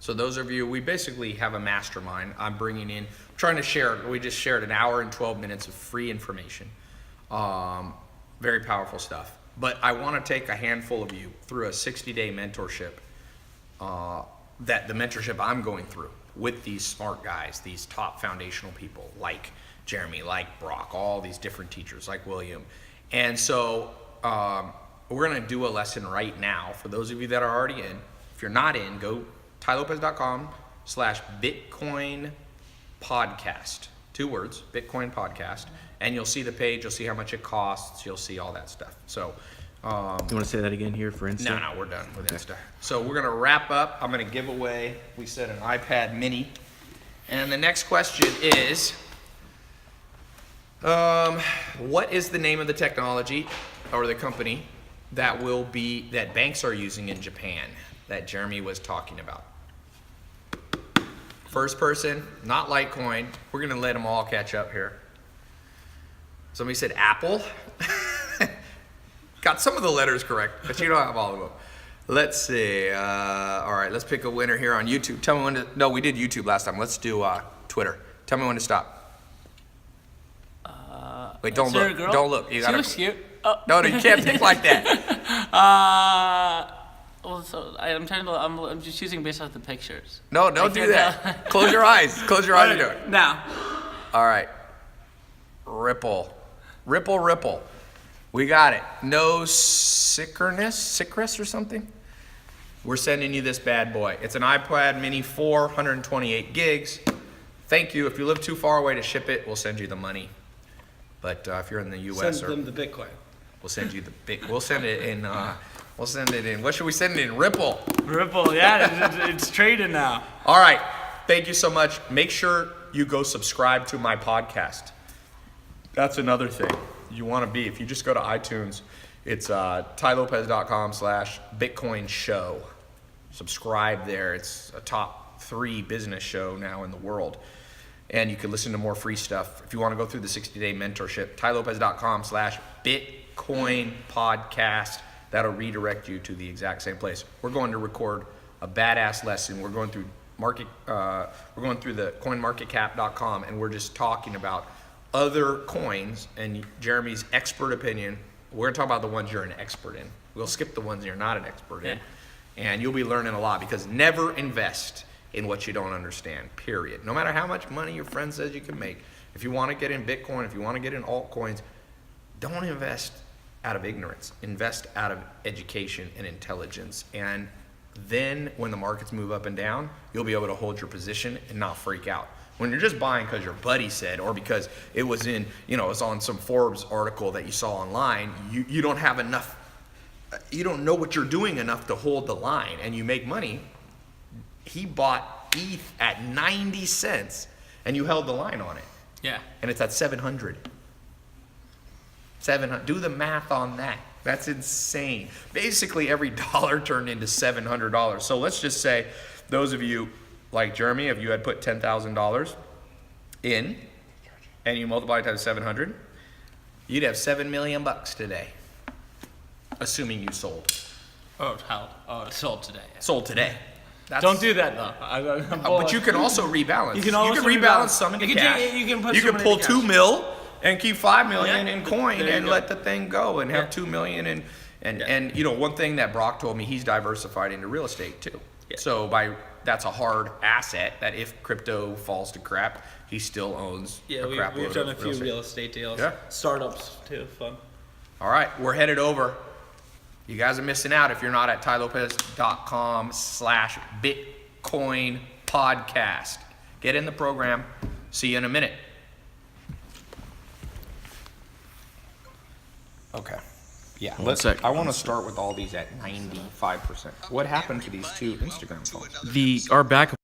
So those of you, we basically have a mastermind. I'm bringing in, trying to share. We just shared an hour and 12 minutes of free information. Very powerful stuff. But I want to take a handful of you through a 60-day mentorship. That the mentorship I'm going through with these smart guys, these top foundational people like Jeremy, like Brock, all these different teachers like William. And so we're going to do a lesson right now for those of you that are already in. If you're not in, go tylopez.com/Bitcoin podcast. 2 words, Bitcoin podcast. And you'll see the page, you'll see how much it costs, you'll see all that stuff. So You want to say that again here for Insta? no, we're done with Insta. So we're gonna wrap up. I'm gonna give away, we said, an iPad mini. And the next question is, what is the name of the technology or the company that banks are using in Japan that Jeremy was talking about? First person, not Litecoin. We're gonna let them all catch up here. Somebody said Apple. Got some of the letters correct, but you don't have all of them. Let's see. All right, let's pick a winner here on YouTube. Tell me when to. No, we did YouTube last time. Let's do Twitter. Tell me when to stop. Wait, don't Is there a look. girl? Don't look. You She gotta. looks cute. Oh. No, you can't pick like that. Well, so I'm trying to. I'm just choosing based off the pictures. No, don't do that. Close your eyes. Close your eyes and do it. Now. All right. Ripple. Ripple. We got it. No sickness or something? We're sending you this bad boy. It's an iPad mini 4, 128 gigs. Thank you. If you live too far away to ship it, we'll send you the money. But if you're in the U.S. Send them the Bitcoin. We'll send you the big. We'll send it in. We'll send it in. What should we send it in? Ripple. Ripple, yeah, it's trading now. All right. Thank you so much. Make sure you go subscribe to my podcast. That's another thing you want to be. If you just go to iTunes, it's tylopez.com/Bitcoin show. Subscribe there. It's a top 3 business show now in the world. And you can listen to more free stuff. If you want to go through the 60-day mentorship, tylopez.com/Bitcoin podcast. That'll redirect you to the exact same place. We're going to record a badass lesson. We're going through the coinmarketcap.com, and we're just talking about other coins and Jeremy's expert opinion. We're going to talk about the ones you're an expert in. We'll skip the ones you're not an expert in. And you'll be learning a lot, because never invest in what you don't understand, period. No matter how much money your friend says you can make. If you want to get in Bitcoin, if you want to get in altcoins, don't invest out of ignorance. Invest out of education and intelligence. And then when the markets move up and down, you'll be able to hold your position and not freak out. When you're just buying because your buddy said, or because it was in, it's on some Forbes article that you saw online, you don't have enough, you don't know what you're doing enough to hold the line, and you make money. He bought ETH at 90 cents, and you held the line on it. Yeah. And it's at 700. 700. Do the math on that. That's insane. Basically, every dollar turned into $700. So let's just say those of you like Jeremy, if you had put $10,000 in and you multiply it times 700, you'd have $7 million today, assuming you sold. Oh, hell. Oh, it sold today. Sold today. Don't do that, though. But you can also rebalance. You can rebalance some into you cash. You can pull $2 million and keep $5 million in coin there you and go. let the thing go and have $2 million and one thing that Brock told me, he's diversified into real estate too. Yeah. So that's a hard asset that if crypto falls to crap, he still owns Yeah, a crap we've load done a of few estate. real estate deals. Yeah. Startups, too. Fun. All right, we're headed over. You guys are missing out if you're not at tylopez.com/Bitcoin podcast. Get in the program. See you in a minute. Okay. Yeah. I want to start with all these at 95%. What happened to these 2 Instagram phones? Our backup